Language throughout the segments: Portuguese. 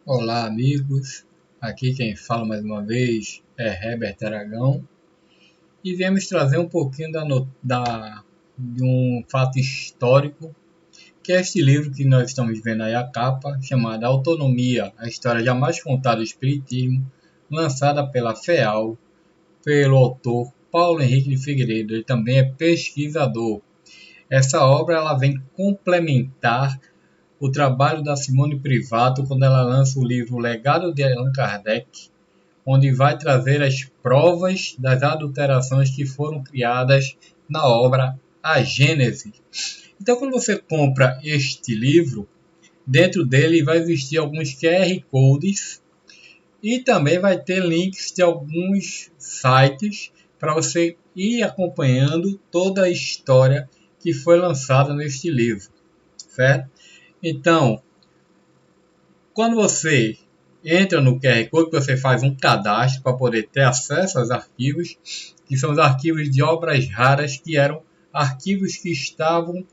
Olá, amigos. Aqui quem fala mais uma vez é Herbert Aragão e viemos trazer um pouquinho de um fato histórico, que é este livro que nós estamos vendo aí a capa, chamada Autonomia, a história jamais contada do Espiritismo, lançada pela FEAL, pelo autor Paulo Henrique de Figueiredo. Ele também é pesquisador. Essa obra ela vem complementar o trabalho da Simone Privato quando ela lança o livro Legado de Allan Kardec, onde vai trazer as provas das adulterações que foram criadas na obra A Gênese. Então, quando você compra este livro, dentro dele vai existir alguns QR Codes e também vai ter links de alguns sites para você ir acompanhando toda a história que foi lançada neste livro, certo? Então, quando você entra no QR Code, você faz um cadastro para poder ter acesso aos arquivos, que são os arquivos de obras raras, que eram arquivos que estavam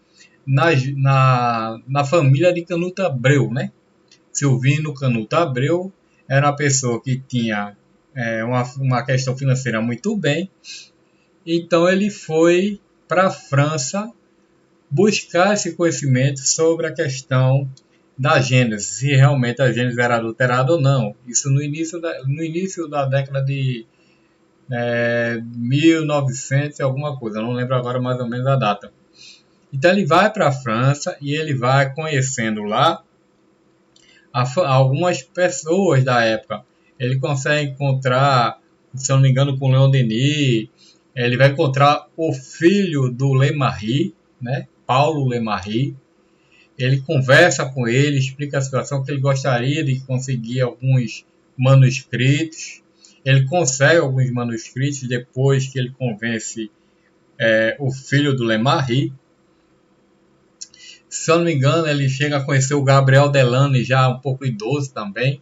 na família de Canuto Abreu, né? Silvino Canuto Abreu era uma pessoa que tinha uma questão financeira muito bem, então ele foi para a França buscar esse conhecimento sobre a questão da Gênese, se realmente a Gênese era adulterada ou não. Isso no início da década de 1900 e alguma coisa, eu não lembro agora mais ou menos a data. Então ele vai para a França e ele vai conhecendo lá algumas pessoas da época. Ele consegue encontrar, se eu não me engano, com Leon Denis, ele vai encontrar o filho do Lemarie, né? Paulo Lemarie. Ele conversa com ele, explica a situação, que ele gostaria de conseguir alguns manuscritos. Ele consegue alguns manuscritos depois que ele convence o filho do Lemarie. Se eu não me engano, ele chega a conhecer o Gabriel Delane, já um pouco idoso também.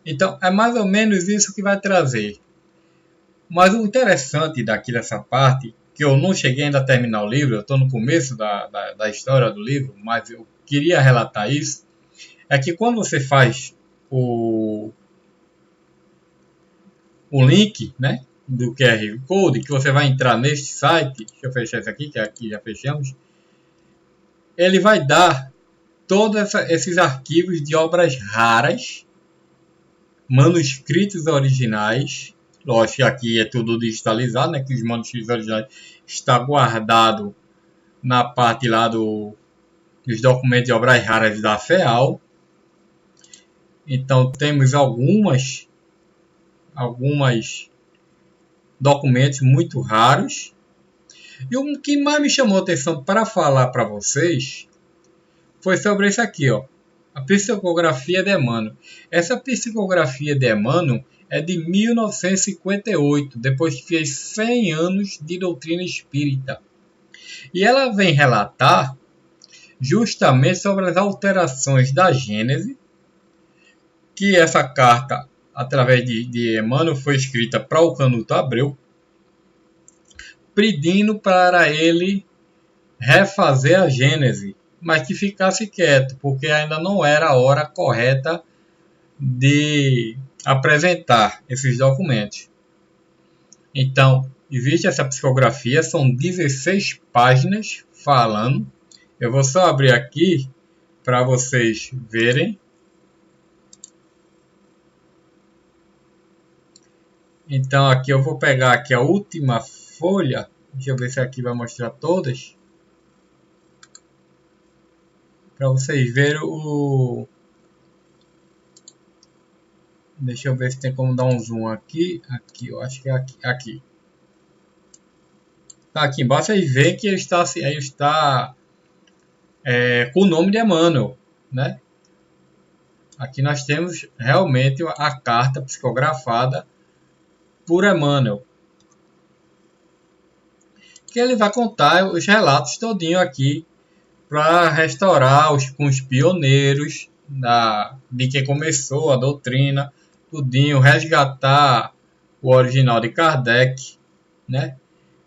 Então, é mais ou menos isso que vai trazer. Mas o interessante daqui dessa parte, que eu não cheguei ainda a terminar o livro, eu estou no começo da história do livro, mas eu queria relatar isso, é que quando você faz o link, né, do QR Code, que você vai entrar neste site, deixa eu fechar isso aqui, que aqui já fechamos, ele vai dar todos esses arquivos de obras raras, manuscritos originais. Lógico que aqui é tudo digitalizado, né, que os manuscritos originais estão guardados na parte lá dos documentos de obras raras da FEAL. Então temos algumas documentos muito raros. E o que mais me chamou a atenção para falar para vocês foi sobre isso aqui, ó, a psicografia de Emmanuel. Essa psicografia de Emmanuel é de 1958, depois que fez 100 anos de doutrina espírita. E ela vem relatar justamente sobre as alterações da Gênese, que essa carta, através de Emmanuel, foi escrita para o Canuto Abreu, pedindo para ele refazer a Gênese, mas que ficasse quieto, porque ainda não era a hora correta de apresentar esses documentos. Então, existe essa psicografia, são 16 páginas falando. Eu vou só abrir aqui para vocês verem. Então, aqui eu vou pegar aqui a última folha. Deixa eu ver se aqui vai mostrar todas. Para vocês verem o... Deixa eu ver se tem como dar um zoom aqui. Aqui, eu acho que é aqui. Aqui. Tá aqui embaixo, vocês veem que ele está com o nome de Emmanuel, né? Aqui nós temos realmente a carta psicografada por Emmanuel, que ele vai contar os relatos todinho aqui para restaurar com os pioneiros de quem começou a doutrina, tudinho, resgatar o original de Kardec, né?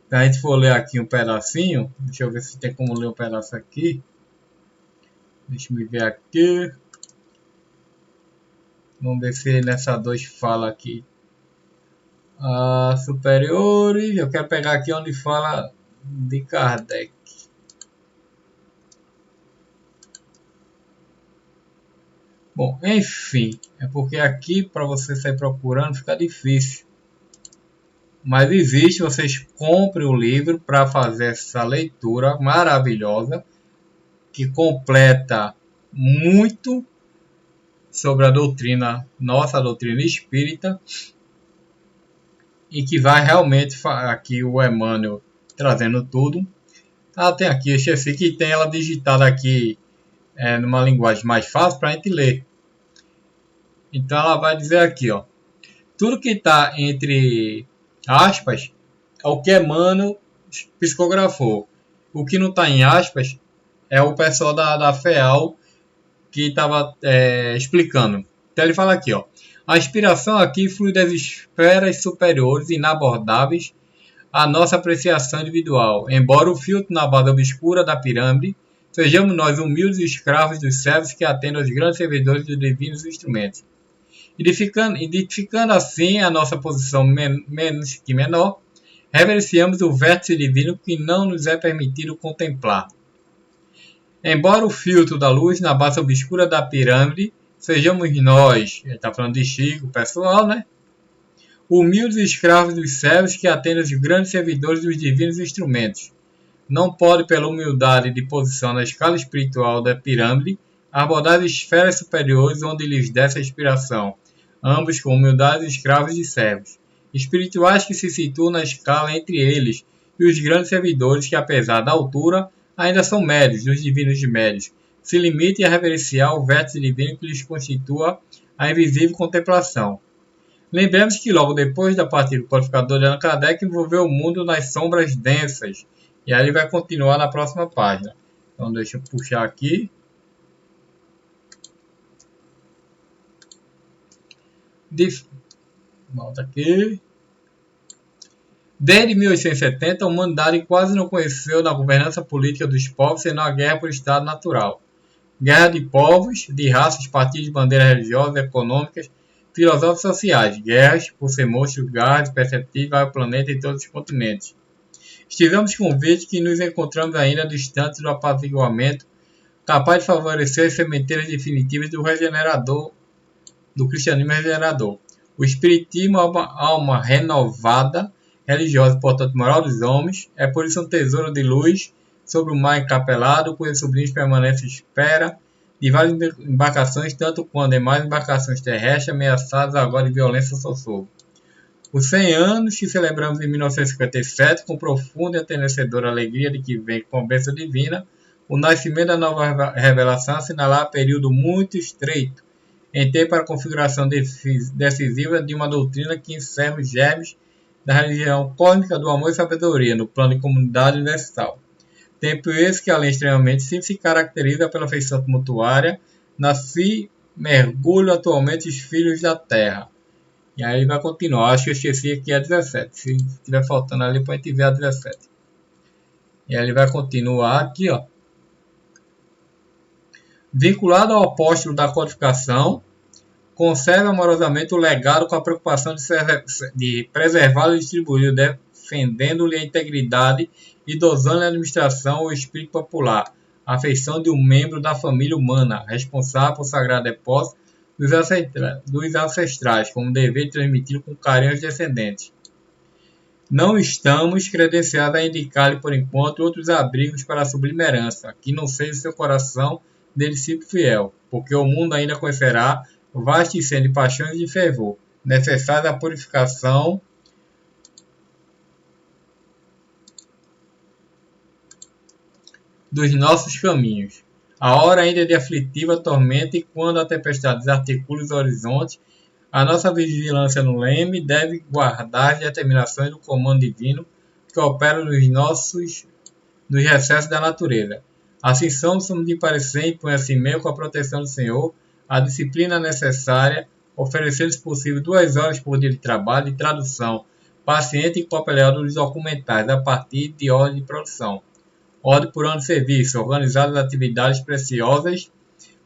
Se a gente for ler aqui um pedacinho, deixa eu ver se tem como ler um pedaço aqui. Deixa eu ver aqui. Vamos ver se nessa 2 fala aqui. Superiores. Eu quero pegar aqui onde fala de Kardec. Bom, enfim, é porque aqui para você sair procurando fica difícil. Mas existe, vocês comprem o livro para fazer essa leitura maravilhosa que completa muito sobre a doutrina, nossa doutrina espírita, e que vai realmente aqui o Emmanuel trazendo tudo. Tem aqui, eu esqueci que tem ela digitada aqui numa linguagem mais fácil para a gente ler. Então ela vai dizer aqui, ó, tudo que está entre aspas é o que Emmanuel psicografou. O que não está em aspas é o pessoal da FEAL que estava explicando. Então ele fala aqui, ó, a inspiração aqui flui das esferas superiores inabordáveis à nossa apreciação individual. Embora o filtro na base obscura da pirâmide, sejamos nós humildes escravos dos servos que atendem aos grandes servidores dos divinos instrumentos. Identificando assim a nossa posição menos que menor, reverenciamos o vértice divino que não nos é permitido contemplar. Embora o filtro da luz na base obscura da pirâmide, sejamos nós, ele está falando de Chico, pessoal, né? Humildes escravos dos servos que atendem os grandes servidores dos divinos instrumentos. Não pode, pela humildade de posição na escala espiritual da pirâmide, abordar as esferas superiores onde lhes desse a inspiração, ambos com humildade escravos de servos, espirituais que se situam na escala entre eles e os grandes servidores que, apesar da altura, ainda são médios, dos divinos de médios, se limitem a reverenciar o vértice divino que lhes constitua a invisível contemplação. Lembremos que logo depois da partida do codificador de Allan Kardec envolveu o mundo nas sombras densas, e aí ele vai continuar na próxima página. Então deixa eu puxar aqui. Volta aqui. Desde 1870, a humanidade quase não conheceu na governança política dos povos senão a guerra por estado natural. Guerra de povos, de raças, partidos, bandeiras religiosas, econômicas, filosóficas e sociais. Guerras por ser monstros, garras, perceptíveis ao planeta e todos os continentes. Estivemos convictos que nos encontramos ainda distantes do apaziguamento, capaz de favorecer as sementeiras definitivas do regenerador, do cristianismo regenerador. O espiritismo é uma alma renovada, religiosa, portanto moral dos homens, é por isso um tesouro de luz sobre o mar encapelado, cujos sublimes permanecem à espera de várias embarcações, tanto quanto demais embarcações terrestres ameaçadas agora de violência socorro. Os 100 anos que celebramos em 1957, com profunda e enternecedora alegria de que vem com a bênção divina, o nascimento da nova revelação assinalar período muito estreito em tempo para a configuração decisiva de uma doutrina que encerra os germes da religião cósmica do amor e sabedoria no plano de comunidade universal. Tempo esse que, além extremamente simples, se caracteriza pela afeição tumultuária, nasci mergulho atualmente os filhos da terra. E aí vai continuar. Acho que eu esqueci aqui a 17. Se estiver faltando ali, para a gente ver a 17. E aí ele vai continuar aqui, ó. Vinculado ao apóstolo da codificação, conserve amorosamente o legado com a preocupação de preservá-lo e distribuí-lo, defendendo-lhe a integridade e dosando-lhe a administração ao espírito popular, a afeição de um membro da família humana, responsável por sagrado depósito dos ancestrais, como dever transmiti-lo com carinho aos descendentes. Não estamos credenciados a indicar-lhe, por enquanto, outros abrigos para a sublime herança, que não seja o seu coração de discípulo fiel, porque o mundo ainda conhecerá vasto incêndio de paixões e de fervor, necessária a purificação dos nossos caminhos. A hora ainda é de aflitiva tormenta, e quando a tempestade desarticula os horizontes, a nossa vigilância no leme deve guardar as determinações do comando divino que opera nos recessos da natureza. Assim somos de parecer e põe assim meio com a proteção do Senhor, a disciplina necessária, oferecer se possível 2 horas por dia de trabalho e tradução paciente e cooperada dos documentais a partir de ordem de produção. Ordem por ano de serviço, organizadas atividades preciosas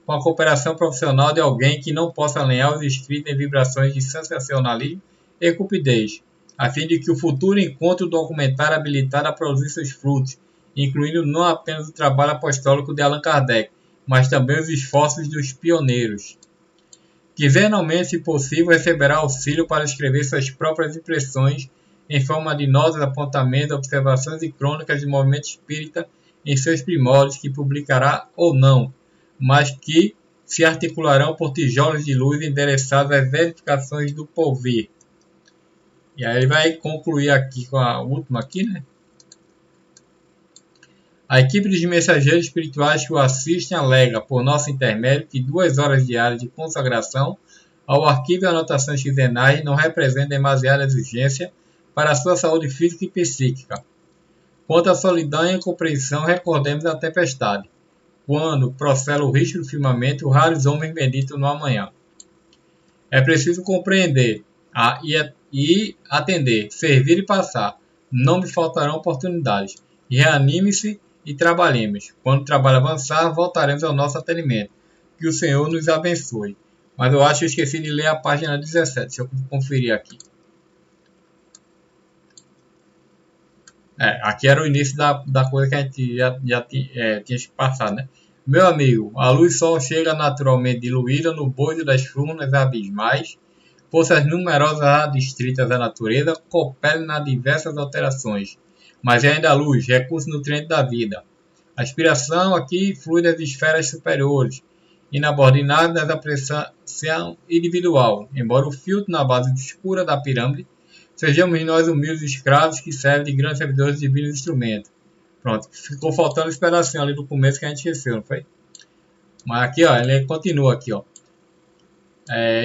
com a cooperação profissional de alguém que não possa alinhar os escritos em vibrações de sensacionalismo e cupidez, a fim de que o futuro encontre o documentário habilitado a produzir seus frutos, incluindo não apenas o trabalho apostólico de Allan Kardec, mas também os esforços dos pioneiros. Que venalmente, se possível, receberá auxílio para escrever suas próprias impressões em forma de notas, apontamentos, observações e crônicas do movimento espírita em seus primórdios, que publicará ou não, mas que se articularão por tijolos de luz endereçados às edificações do porvir. E aí ele vai concluir aqui com a última aqui, né? A equipe dos mensageiros espirituais que o assistem alega, por nosso intermédio, que 2 horas diárias de consagração ao arquivo e anotações quinzenais não representam demasiada exigência para a sua saúde física e psíquica. Quanto à solidão e incompreensão, recordemos a tempestade, quando procela o risco do firmamento, raros homens meditam no amanhã. É preciso compreender e atender, servir e passar. Não me faltarão oportunidades. Reanime-se e trabalhemos. Quando o trabalho avançar, voltaremos ao nosso atendimento. Que o Senhor nos abençoe. Mas eu acho que eu esqueci de ler a página 17. Deixa eu conferir aqui. Aqui era o início da coisa que a gente já tinha passado, né? Meu amigo, a luz sol chega naturalmente diluída no bojo das furnas abismais. Forças numerosas adstritas à natureza cooperam nas diversas alterações. Mas é ainda a luz, recurso nutriente da vida. A aspiração aqui flui das esferas superiores, inabordinável das apreciação individual, embora o filtro na base escura da pirâmide sejamos nós humildes escravos que servem de grandes servidores de divinos instrumentos. Pronto, ficou faltando esse pedacinho ali do começo que a gente esqueceu, não foi? Mas aqui, ó, ele continua aqui, ó.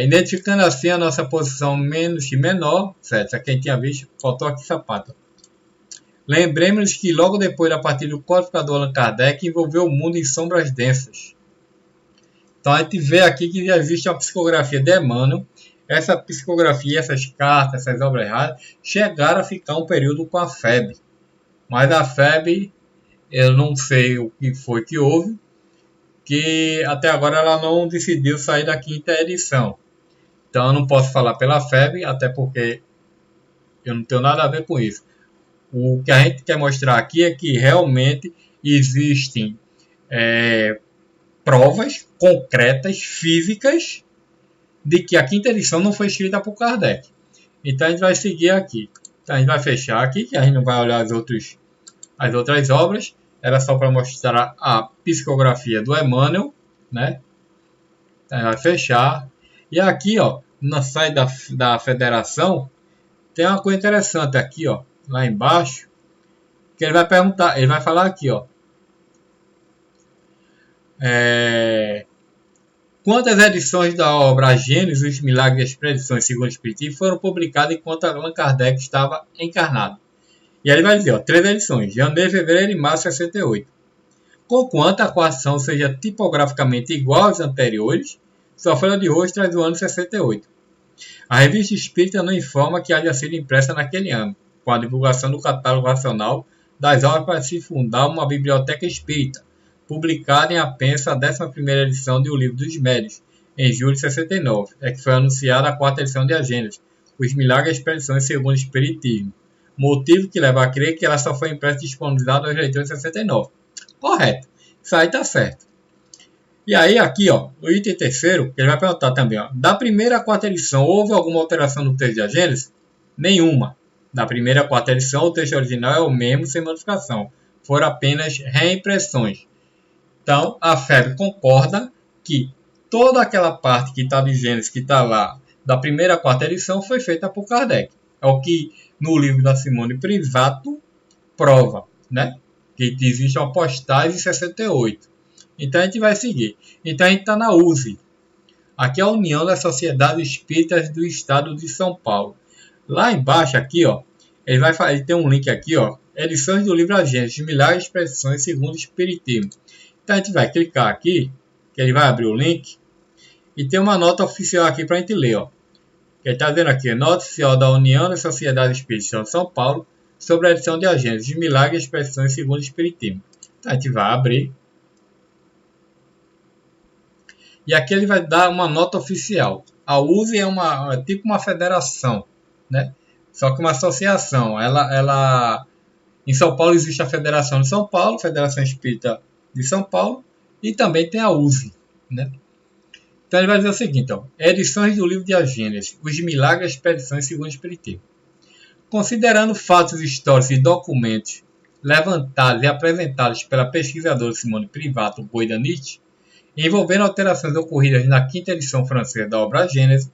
Identificando assim a nossa posição menos e menor, certo? Isso aqui a gente tinha visto, faltou aqui sapato. Lembremos que logo depois da partida do codificador Allan Kardec envolveu o mundo em sombras densas. Então a gente vê aqui que já existe a psicografia de Emmanuel. Essa psicografia, essas cartas, essas obras raras, chegaram a ficar um período com a FEB. Mas a FEB, eu não sei o que foi que houve, que até agora ela não decidiu sair da 5ª edição. Então eu não posso falar pela FEB, até porque eu não tenho nada a ver com isso. O que a gente quer mostrar aqui é que realmente existem provas concretas, físicas, de que a 5ª edição não foi escrita por Kardec. Então a gente vai seguir aqui. Então a gente vai fechar aqui, que a gente não vai olhar as outras obras. Era só para mostrar a psicografia do Emmanuel, né? Então a gente vai fechar. E aqui, ó, na site da federação, tem uma coisa interessante aqui, ó, lá embaixo, que ele vai perguntar, ele vai falar aqui, ó. Quantas edições da obra A Gênese, os Milagres e as Predições segundo o Espiritismo foram publicadas enquanto Allan Kardec estava encarnado? E aí ele vai dizer, ó, 3 edições, janeiro, fevereiro e março de 68. Conquanto a coação seja tipograficamente igual às anteriores, sua folha de rosto traz o ano 68. A revista espírita não informa que haja sido impressa naquele ano, com a divulgação do catálogo racional das obras para se fundar uma biblioteca espírita, publicada em apenas a 11ª edição de O Livro dos Médios, em julho de 69, que foi anunciada a 4ª edição de A Gênese, Os Milagres e as Predições segundo o Espiritismo, motivo que leva a crer que ela só foi impressa e disponibilizada aos leitores em 69. Correto, isso aí está certo. E aí aqui, ó, o item terceiro, ele vai perguntar também, ó, da primeira à 4ª edição, houve alguma alteração no texto de A Gênese? Nenhuma. Da primeira à 4ª edição, o texto original é o mesmo, sem modificação. Foram apenas reimpressões. Então, a FEB concorda que toda aquela parte que está de Gênesis, que está lá, da primeira à 4ª edição, foi feita por Kardec. É o que no livro da Simone Privato prova, né? Que existe uma postagem em 68. Então, a gente vai seguir. Então, a gente está na USE. Aqui é a União das Sociedades Espíritas do Estado de São Paulo. Lá embaixo, aqui, ó, ele tem um link aqui, ó, edições do livro A Gênese, Milagres e Expressões segundo o Espiritismo. Então a gente vai clicar aqui, que ele vai abrir o link, e tem uma nota oficial aqui para a gente ler, ó. Ele está dizendo aqui, nota oficial da União das Sociedades Espíritas de São Paulo sobre a edição de A Gênese, de Milagres e Expressões segundo o Espiritismo. Então a gente vai abrir. E aqui ele vai dar uma nota oficial. A USE é tipo uma federação, né? Só que uma associação. Em São Paulo existe a Federação de São Paulo, Federação Espírita de São Paulo, e também tem a USE, né? Então ele vai dizer o seguinte, ó, edições do livro de A Gênese, os milagres e expedições segundo o Espiritismo. Considerando fatos históricos e documentos levantados e apresentados pela pesquisadora Simone Privato Boidanich, envolvendo alterações ocorridas na quinta edição francesa da obra A Gênese,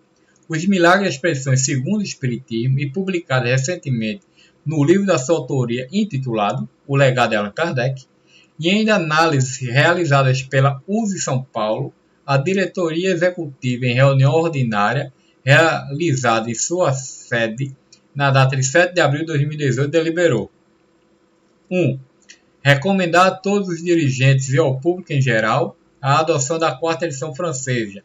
os milagres e expedições segundo o Espiritismo e publicadas recentemente no livro da sua autoria intitulado O Legado de Allan Kardec, e ainda análises realizadas pela USE São Paulo, a diretoria executiva em reunião ordinária realizada em sua sede na data de 7 de abril de 2018 deliberou 1. Recomendar a todos os dirigentes e ao público em geral a adoção da quarta edição francesa,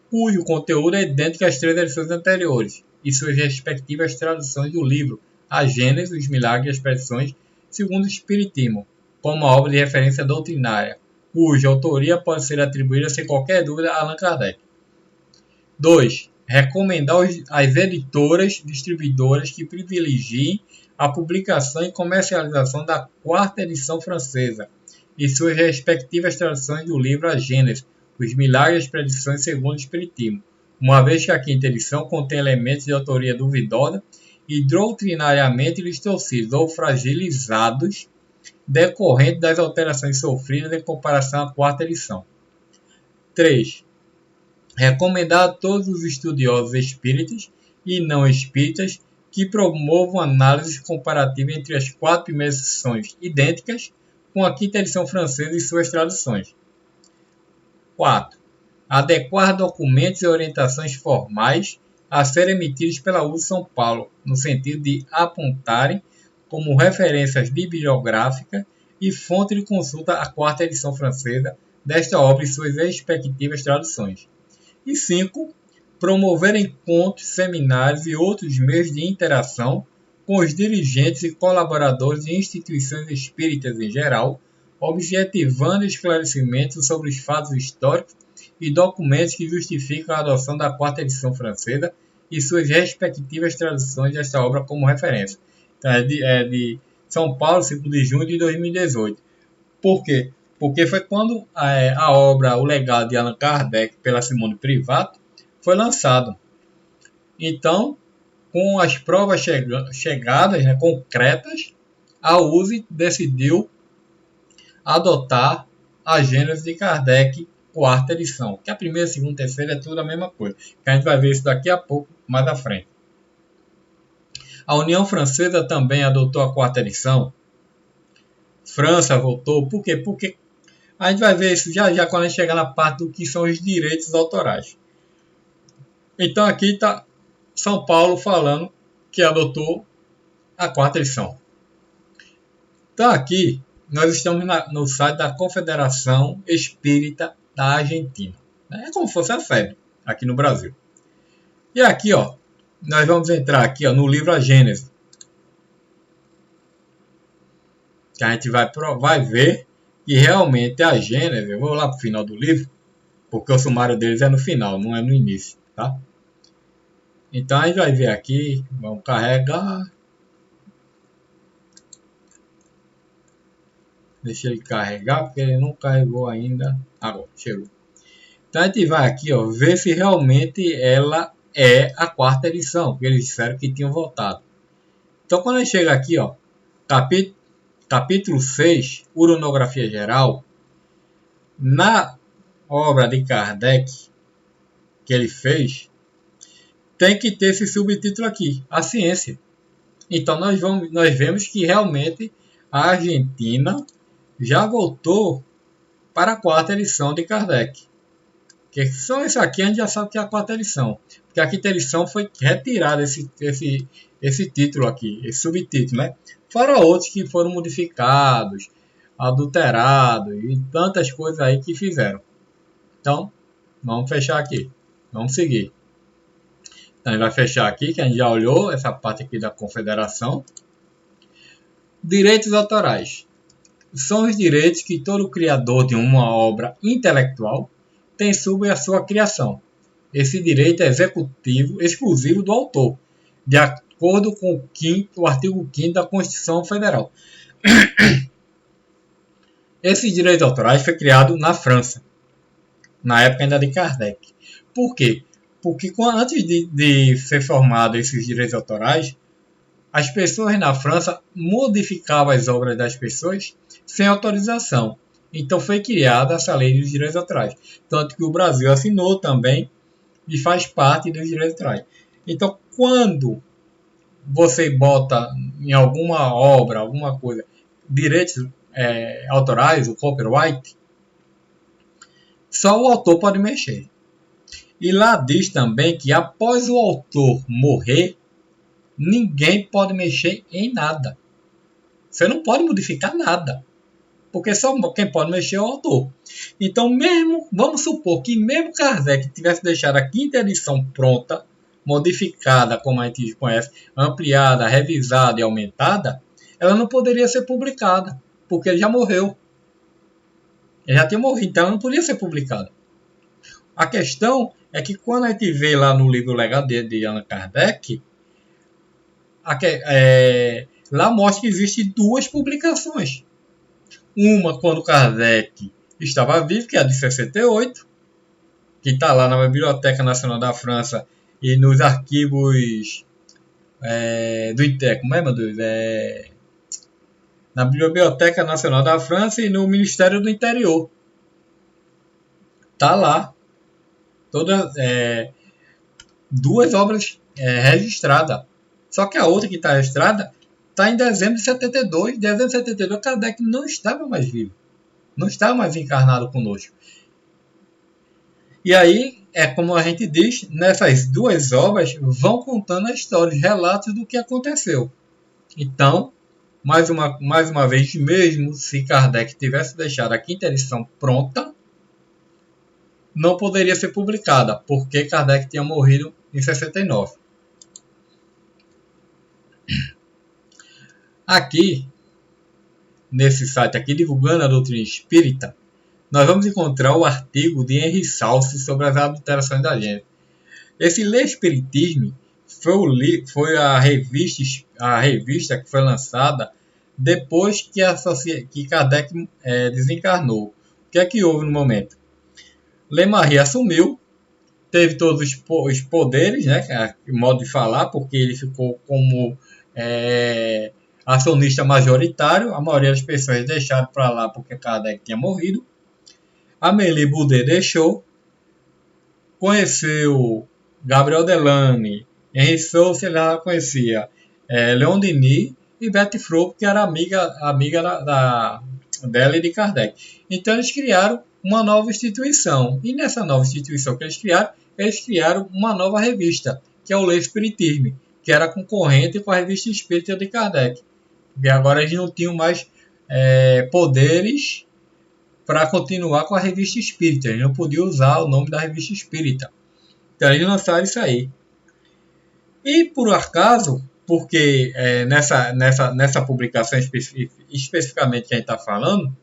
cujo conteúdo é idêntico às 3 edições anteriores, e suas respectivas traduções do livro A Gênese, os Milagres e as Expedições segundo o Espiritismo, como uma obra de referência doutrinária, cuja autoria pode ser atribuída sem qualquer dúvida a Allan Kardec. 2. Recomendar às editoras distribuidoras que privilegiem a publicação e comercialização da quarta edição francesa e suas respectivas traduções do livro A Gênese, os Milagres e as Expedições segundo o Espiritismo, uma vez que a quinta edição contém elementos de autoria duvidosa e doutrinariamente distorcidos ou fragilizados decorrente das alterações sofridas em comparação à quarta edição. 3. Recomendar a todos os estudiosos espíritas e não espíritas que promovam análise comparativa entre as 4 primeiras edições idênticas com a quinta edição francesa e suas traduções. 4. Adequar documentos e orientações formais a serem emitidos pela USE São Paulo, no sentido de apontarem como referências bibliográficas e fonte de consulta a quarta edição francesa desta obra e suas respectivas traduções. E 5. Promover encontros, seminários e outros meios de interação com os dirigentes e colaboradores de instituições espíritas em geral, objetivando esclarecimentos sobre os fatos históricos e documentos que justificam a adoção da quarta edição francesa e suas respectivas traduções desta obra como referência. Então, é de São Paulo, 5 de junho de 2018. Por quê? Porque foi quando a obra O Legado de Allan Kardec, pela Simone Privato, foi lançado. Então, com as provas chegadas, né, concretas, a USE decidiu adotar a Gênese de Kardec, quarta edição. Que a primeira, segunda e terceira é tudo a mesma coisa. Que a gente vai ver isso daqui a pouco, mais à frente. A União Francesa também adotou a quarta edição. França votou. Por quê? Porque a gente vai ver isso já quando a gente chegar na parte do que são os direitos autorais. Então aqui está São Paulo falando que adotou a quarta edição. Então aqui nós estamos no site da Confederação Espírita da Argentina. É como se fosse a FEB aqui no Brasil. E aqui, ó, nós vamos entrar aqui, ó, no livro A Gênese. Que a gente vai ver que realmente a Gênese, eu vou lá para o final do livro, porque o sumário deles é no final, não é no início, tá? Então a gente vai ver aqui, vamos carregar. Deixa ele carregar, porque ele não carregou ainda. Agora, chegou. Então a gente vai aqui, ó, ver se realmente ela é a quarta edição, porque eles disseram que tinham votado. Então quando a gente chega aqui, ó, capítulo 6, Uranografia Geral, na obra de Kardec que ele fez, tem que ter esse subtítulo aqui, a ciência. Então nós vemos que realmente a Argentina já voltou para a quarta edição de Kardec. Que só isso aqui a gente já sabe que é a quarta edição. Porque a quinta edição foi retirado esse título aqui, esse subtítulo, né? Fora outros que foram modificados, adulterados e tantas coisas aí que fizeram. Então, vamos fechar aqui. Vamos seguir. Então, a gente vai fechar aqui, que a gente já olhou essa parte aqui da Confederação. Direitos autorais. São os direitos que todo criador de uma obra intelectual tem sobre a sua criação. Esse direito é executivo exclusivo do autor, de acordo com o artigo 5º da Constituição Federal. Esse direito autorais foi criado na França, na época ainda de Kardec. Por quê? Porque antes de ser formado esses direitos autorais, as pessoas na França modificavam as obras das pessoas sem autorização. Então foi criada essa lei dos direitos autorais. Tanto que o Brasil assinou também e faz parte dos direitos autorais. Então, quando você bota em alguma obra, alguma coisa, direitos autorais, o copyright, só o autor pode mexer. E lá diz também que após o autor morrer, ninguém pode mexer em nada. Você não pode modificar nada, porque só quem pode mexer é o autor. Então, vamos supor que mesmo Kardec tivesse deixado a 5ª edição pronta, modificada, como a gente conhece, ampliada, revisada e aumentada, ela não poderia ser publicada, porque ele já morreu. Ele já tinha morrido, então ela não podia ser publicada. A questão é que quando a gente vê lá no livro Legado de Allan Kardec, lá mostra que existem 2 publicações. Uma quando Kardec estava vivo, que é a de 68, que está lá na Biblioteca Nacional da França e nos arquivos do INTER, como é, meu Deus? Na Biblioteca Nacional da França e no Ministério do Interior. Está lá. Todas 2 obras registradas. Só que a outra que está registrada está em dezembro de 72. Em dezembro de 72, Kardec não estava mais vivo. Não estava mais encarnado conosco. E aí, como a gente diz, nessas 2 obras vão contando a história, os relatos do que aconteceu. Então, mais uma vez, mesmo se Kardec tivesse deixado a 5ª edição pronta, não poderia ser publicada, porque Kardec tinha morrido em 69. Aqui, nesse site aqui, divulgando a doutrina espírita, nós vamos encontrar o artigo de Henri Salce sobre as adulterações da gente. Esse Lê Espiritismo foi a revista que foi lançada depois que Kardec desencarnou. O que é que houve no momento? Lemarie assumiu, teve todos os poderes, né, modo de falar, porque ele ficou como acionista majoritário. A maioria das pessoas deixaram para lá porque Kardec tinha morrido. Amélie Boudet deixou, conheceu Gabriel Delane, Henri Salce, ela conhecia Leon Denis e Betty Frobel, que era amiga dela e de Kardec. Então eles criaram uma nova instituição. E nessa nova instituição que eles criaram uma nova revista, que é o Lê Espiritismo, que era concorrente com a Revista Espírita de Kardec. E agora eles não tinham mais poderes para continuar com a Revista Espírita. Eles não podiam usar o nome da Revista Espírita. Então eles lançaram isso aí. E por acaso, porque nessa publicação especificamente que a gente está falando,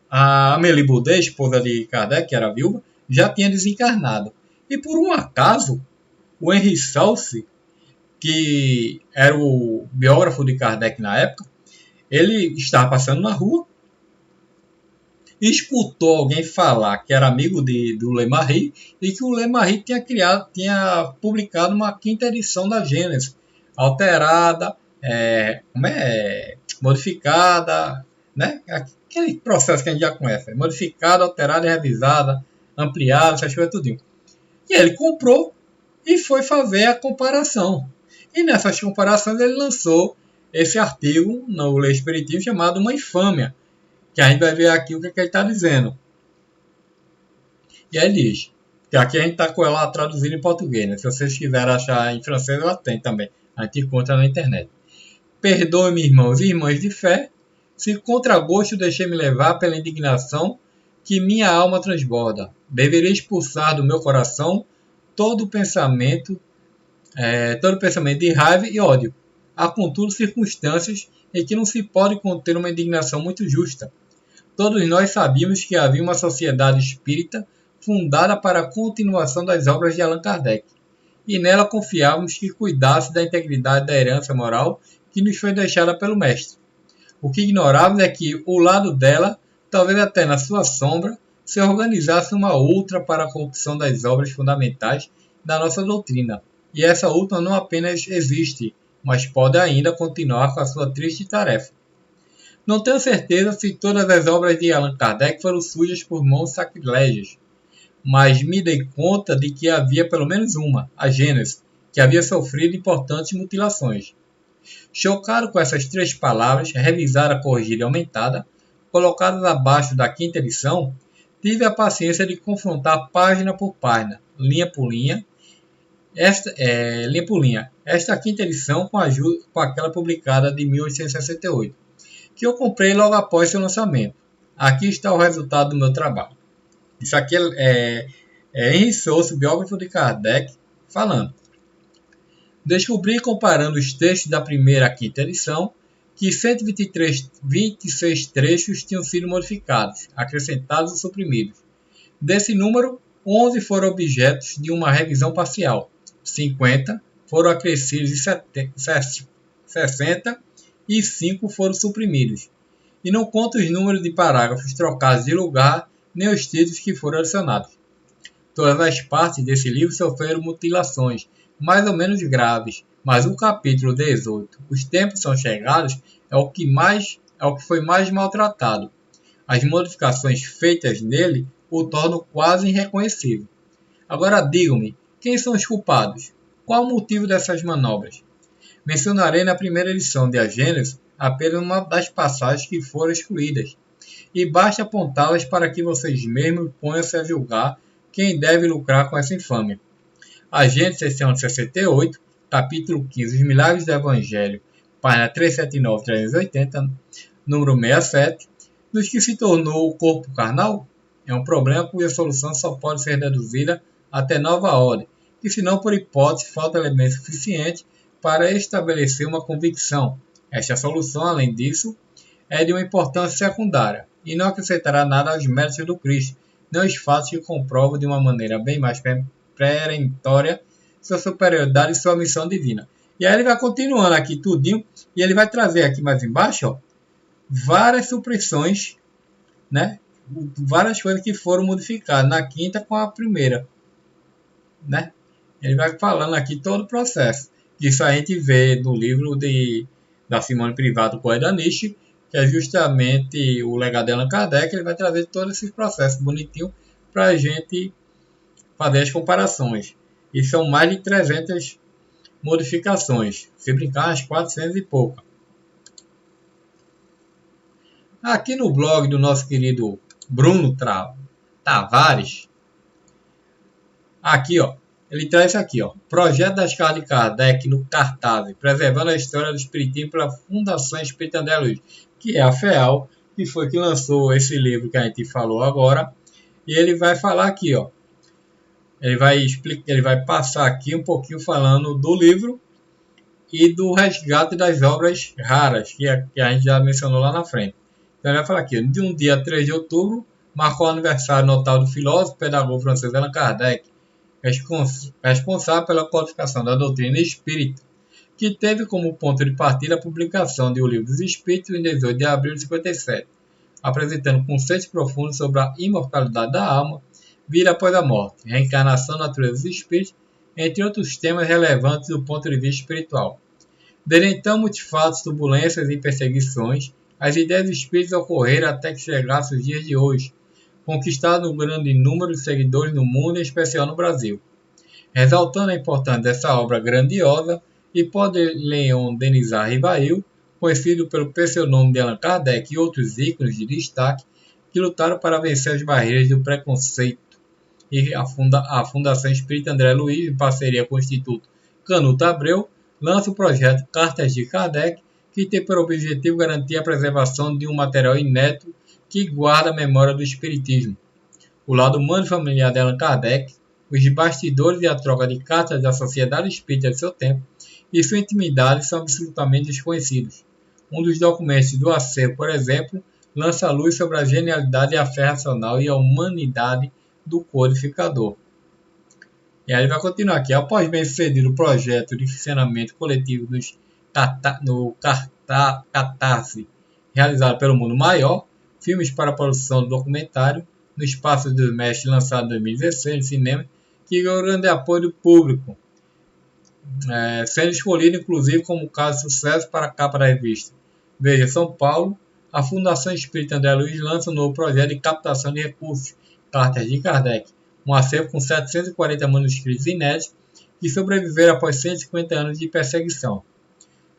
a Amélie Boudet, esposa de Kardec, que era viúva, já tinha desencarnado. E por um acaso, o Henri Salce, que era o biógrafo de Kardec na época, ele estava passando na rua e escutou alguém falar que era amigo do Lemarie e que o Lemarie tinha publicado uma 5ª edição da Gênesis, alterada, modificada, né? Aquele processo que a gente já conhece, modificada, alterada, revisada, ampliada, essas coisas tudinho. E ele comprou e foi fazer a comparação. E nessas comparações ele lançou esse artigo no Lê Espiritismo chamado Uma Infâmia, que a gente vai ver aqui o que ele está dizendo. E aí ele diz, que aqui a gente está com ela traduzida em português, né? Se vocês quiserem achar em francês, ela tem também. A gente encontra na internet. Perdoe-me, irmãos e irmãs de fé, se contra gosto deixei-me levar pela indignação que minha alma transborda. Deveria expulsar do meu coração todo pensamento de raiva e ódio. Há, contudo, circunstâncias em que não se pode conter uma indignação muito justa. Todos nós sabíamos que havia uma sociedade espírita fundada para a continuação das obras de Allan Kardec, e nela confiávamos que cuidasse da integridade da herança moral que nos foi deixada pelo mestre. O que ignorávamos é que, ao lado dela, talvez até na sua sombra, se organizasse uma outra para a corrupção das obras fundamentais da nossa doutrina. E essa última não apenas existe, mas pode ainda continuar com a sua triste tarefa. Não tenho certeza se todas as obras de Allan Kardec foram sujas por mãos sacrilégias, mas me dei conta de que havia pelo menos uma, a Gênesis, que havia sofrido importantes mutilações. Chocado com essas 3 palavras, revisada, corrigida e aumentada, colocadas abaixo da 5ª edição, tive a paciência de confrontar página por página, linha por linha, esta 5ª edição com aquela publicada de 1868, que eu comprei logo após seu lançamento. Aqui está o resultado do meu trabalho. Isso aqui é Henri Souza, biógrafo de Kardec, falando. Descobri, comparando os textos da primeira à 5ª edição, que 126 trechos tinham sido modificados, acrescentados ou suprimidos. Desse número, 11 foram objetos de uma revisão parcial, 50 foram acrescidos em 60 e 5 foram suprimidos. E não conto os números de parágrafos trocados de lugar, nem os títulos que foram adicionados. Todas as partes desse livro sofreram mutilações, mais ou menos graves, mas o capítulo 18, Os Tempos São Chegados, é o que foi mais maltratado. As modificações feitas nele o tornam quase irreconhecível. Agora digam-me, quem são os culpados? Qual o motivo dessas manobras? Mencionarei na primeira edição de A Gênesis apenas uma das passagens que foram excluídas, e basta apontá-las para que vocês mesmos ponham-se a julgar quem deve lucrar com essa infâmia. A Gênesis, seção 68, capítulo 15, Os Milagres do Evangelho, página 379 380, número 67, dos que se tornou o corpo carnal, é um problema cuja solução só pode ser deduzida até nova ordem, que senão por hipótese falta elemento suficiente para estabelecer uma convicção. Esta solução, além disso, é de uma importância secundária, e não acrescentará nada aos méritos do Cristo, nem os fatos que comprovam de uma maneira bem mais perentória sua superioridade e sua missão divina. E aí ele vai continuando aqui tudinho, e ele vai trazer aqui mais embaixo, ó, várias supressões, né? Várias coisas que foram modificadas na 5ª com a primeira, né? Ele vai falando aqui todo o processo. Isso a gente vê no livro da Simone Privato, Correia da Nietzsche, que é justamente o legado de Allan Kardec. Ele vai trazer todos esses processos bonitinhos para a gente fazer as comparações. E são mais de 300 modificações. Se brincar, umas 400 e pouca. Aqui no blog do nosso querido Bruno Tavares, aqui, ó, ele traz isso aqui, ó, Projeto das Cartas de Kardec no cartaz, preservando a história do Espiritismo pela Fundação Espírita André Luiz, que é a FEAL, que foi que lançou esse livro que a gente falou agora. E ele vai falar aqui, ó, ele vai passar aqui um pouquinho falando do livro e do resgate das obras raras, que a gente já mencionou lá na frente. Então ele vai falar aqui, de um dia 3 de outubro, marcou o aniversário notável do filósofo e pedagogo francês Allan Kardec, responsável pela codificação da doutrina espírita, que teve como ponto de partida a publicação de O Livro dos Espíritos em 18 de abril de 57, apresentando conceitos profundos sobre a imortalidade da alma, vida após a morte, reencarnação, natureza dos espíritos, entre outros temas relevantes do ponto de vista espiritual. Desde então, muitos fatos, turbulências e perseguições, as ideias dos espíritos ocorreram até que chegasse os dias de hoje, conquistado um grande número de seguidores no mundo, em especial no Brasil. Exaltando a importância dessa obra grandiosa, Hipólito Leon Denisard Rivail, conhecido pelo pseudônimo de Allan Kardec e outros ícones de destaque, que lutaram para vencer as barreiras do preconceito, e a Fundação Espírita André Luiz, em parceria com o Instituto Canuto Abreu, lança o projeto Cartas de Kardec, que tem por objetivo garantir a preservação de um material inédito que guarda a memória do Espiritismo. O lado humano e familiar de Allan Kardec, os bastidores e a troca de cartas da Sociedade Espírita de seu tempo e sua intimidade são absolutamente desconhecidos. Um dos documentos do acervo, por exemplo, lança a luz sobre a genialidade e a fé racional e a humanidade do codificador. E aí vai continuar aqui. Após bem sucedido o projeto de financiamento coletivo no Catarse, realizado pelo Mundo Maior, filmes para a produção do documentário, no Espaço dos Mestres, lançado em 2016 no cinema, que ganhou grande apoio do público, sendo escolhido inclusive como caso de sucesso para a capa da revista. Veja, São Paulo, a Fundação Espírita André Luiz lança um novo projeto de captação de recursos, Cartas de Kardec, um acervo com 740 manuscritos inéditos que sobreviveram após 150 anos de perseguição.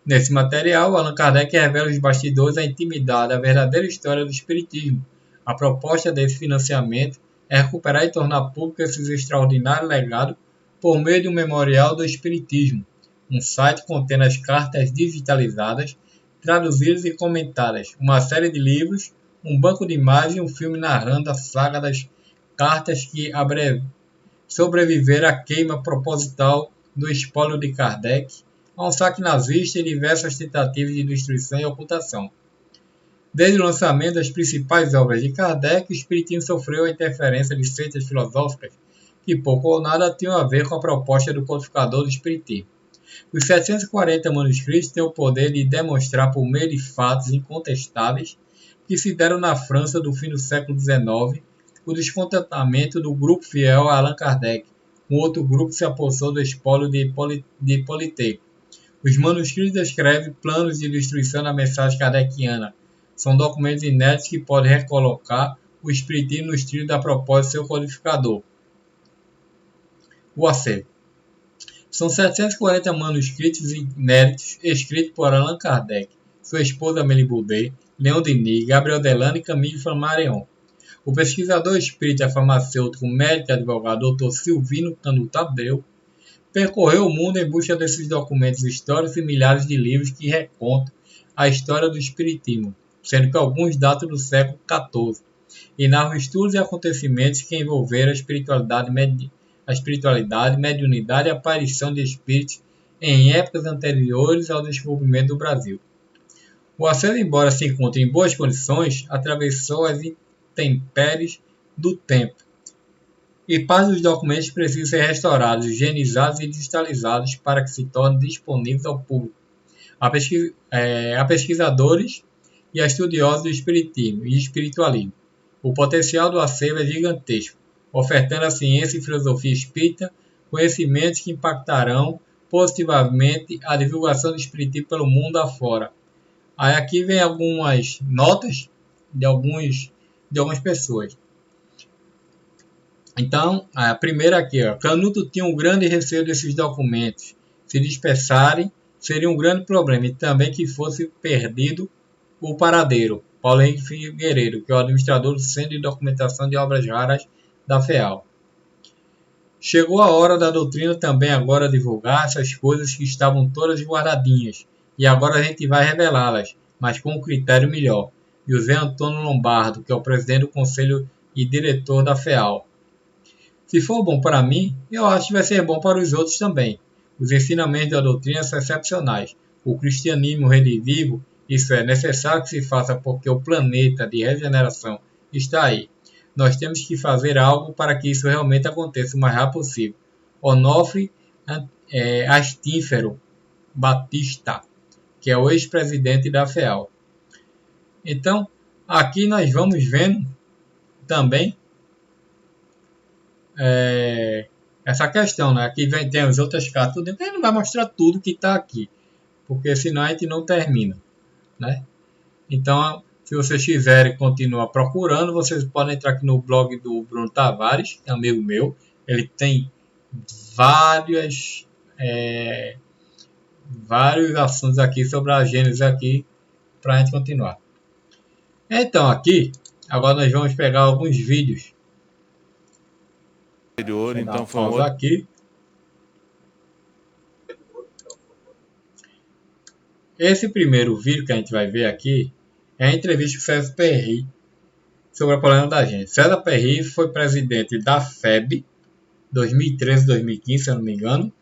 Nesse material, Allan Kardec revela os bastidores, a intimidade, a verdadeira história do Espiritismo. A proposta desse financiamento é recuperar e tornar público esse extraordinário legado por meio de um memorial do Espiritismo, um site contendo as cartas digitalizadas, traduzidas e comentadas, uma série de livros, um banco de imagens e um filme narrando a saga das cartas que sobreviveram à queima proposital do espólio de Kardec, a um saque nazista e diversas tentativas de destruição e ocultação. Desde o lançamento das principais obras de Kardec, o Espiritismo sofreu a interferência de seitas filosóficas que pouco ou nada tinham a ver com a proposta do codificador do Espiritismo. Os 740 manuscritos têm o poder de demonstrar por meio de fatos incontestáveis que se deram na França do fim do século XIX o descontentamento do grupo fiel a Allan Kardec, com outro grupo que se apossou do espólio de Hippolyte. Os manuscritos descrevem planos de destruição da mensagem kardeciana. São documentos inéditos que podem recolocar o Espiritismo nos trilhos da proposta de seu codificador. O acervo. São 740 manuscritos inéditos escritos por Allan Kardec, sua esposa Amélie Boudet, Leon Denis, Gabriel Delano e Camille Flammarion. O pesquisador espírita farmacêutico, médico e advogado Dr. Silvino Canuto Abreu percorreu o mundo em busca desses documentos históricos e milhares de livros que recontam a história do Espiritismo, sendo que alguns datam do século XIV, e narram estudos e acontecimentos que envolveram a espiritualidade, mediunidade e a aparição de espíritos em épocas anteriores ao descobrimento do Brasil. O acervo, embora se encontre em boas condições, atravessou as intempéries do tempo, e parte dos documentos precisam ser restaurados, higienizados e digitalizados para que se tornem disponíveis ao público, a pesquisadores e a estudiosos do espiritismo e espiritualismo. O potencial do acervo é gigantesco, ofertando à ciência e filosofia espírita conhecimentos que impactarão positivamente a divulgação do espiritismo pelo mundo afora. Aí aqui vem algumas notas de algumas pessoas. Então, a primeira aqui, Canuto tinha um grande receio desses documentos se dispersarem, seria um grande problema, e também que fosse perdido o paradeiro. Paulo Henrique Figueiredo, que é o administrador do Centro de Documentação de Obras Raras da FEAL. Chegou a hora da doutrina também agora divulgar essas coisas que estavam todas guardadinhas, e agora a gente vai revelá-las, mas com um critério melhor. José Antônio Lombardo, que é o presidente do Conselho e diretor da FEAL. Se for bom para mim, eu acho que vai ser bom para os outros também. Os ensinamentos da doutrina são excepcionais. O cristianismo redivivo, isso é necessário que se faça porque o planeta de regeneração está aí. Nós temos que fazer algo para que isso realmente aconteça o mais rápido possível. Onofre Astífero Batista, que é o ex-presidente da FEAL. Então, aqui nós vamos vendo também essa questão, né? Aqui tem as outras cartas, tudo, a gente não vai mostrar tudo que está aqui, porque senão a gente não termina, né? Então, se vocês quiserem continuar procurando, vocês podem entrar aqui no blog do Bruno Tavares, que é amigo meu. Ele tem vários assuntos aqui sobre a Gênesis aqui para a gente continuar. Então aqui, agora nós vamos pegar alguns vídeos. Então foi aqui. Esse primeiro vídeo que a gente vai ver aqui é a entrevista com César Perry sobre a problema da gente. César Perry foi presidente da FEB 2013-2015, se eu não me engano,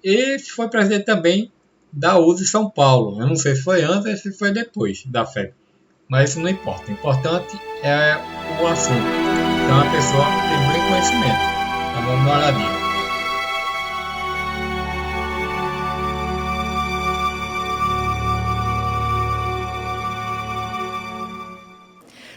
e foi presidente também da USE São Paulo. Eu não sei se foi antes ou se foi depois da FEB, mas isso não importa. O importante é o assunto. Então a pessoa tem bem conhecimento. Então vamos dar uma olhadinha.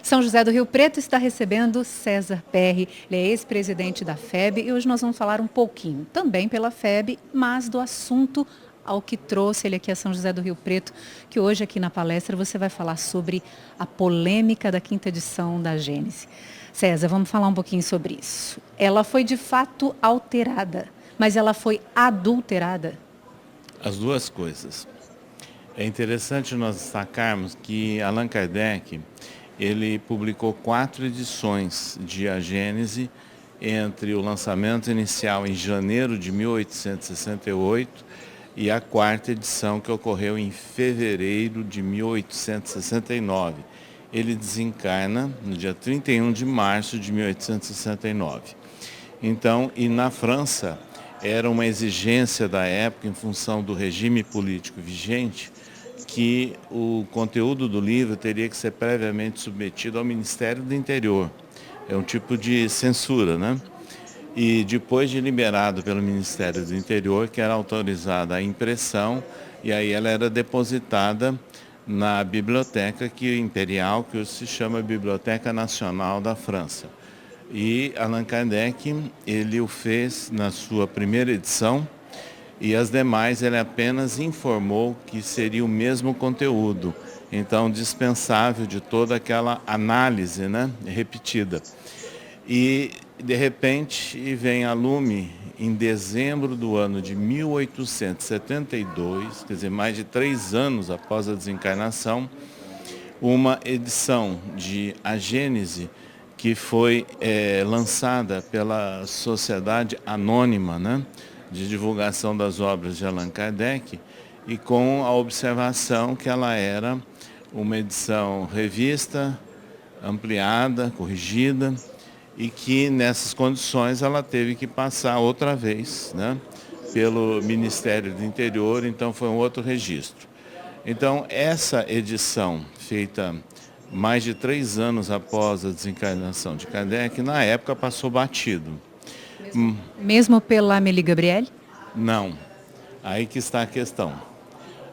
São José do Rio Preto está recebendo César Perry, ele é ex-presidente da FEB e hoje nós vamos falar um pouquinho, também pela FEB, mas do assunto ao que trouxe ele aqui a São José do Rio Preto, que hoje aqui na palestra você vai falar sobre a polêmica da 5ª edição da Gênese. César, vamos falar um pouquinho sobre isso. Ela foi de fato alterada, mas ela foi adulterada? As duas coisas. É interessante nós destacarmos que Allan Kardec, ele publicou 4 edições de A Gênese entre o lançamento inicial em janeiro de 1868 e a 4ª edição que ocorreu em fevereiro de 1869. Ele desencarna no dia 31 de março de 1869. Então, e na França, era uma exigência da época, em função do regime político vigente, que o conteúdo do livro teria que ser previamente submetido ao Ministério do Interior. É um tipo de censura, né? E depois de liberado pelo Ministério do Interior, que era autorizada a impressão, e aí ela era depositada na biblioteca imperial, que hoje se chama Biblioteca Nacional da França. E Allan Kardec, ele o fez na sua primeira edição, e as demais ele apenas informou que seria o mesmo conteúdo, então dispensável de toda aquela análise, né, repetida. E de repente vem a lume, em dezembro do ano de 1872, quer dizer, mais de 3 anos após a desencarnação, uma edição de A Gênese que foi lançada pela Sociedade Anônima, né, de Divulgação das Obras de Allan Kardec, e com a observação que ela era uma edição revista, ampliada, corrigida, e que nessas condições ela teve que passar outra vez, né, pelo Ministério do Interior, então foi um outro registro. Então essa edição, feita mais de 3 anos após a desencarnação de Kardec, na época passou batido. Mesmo pela Amélie Gabriel? Não, aí que está a questão.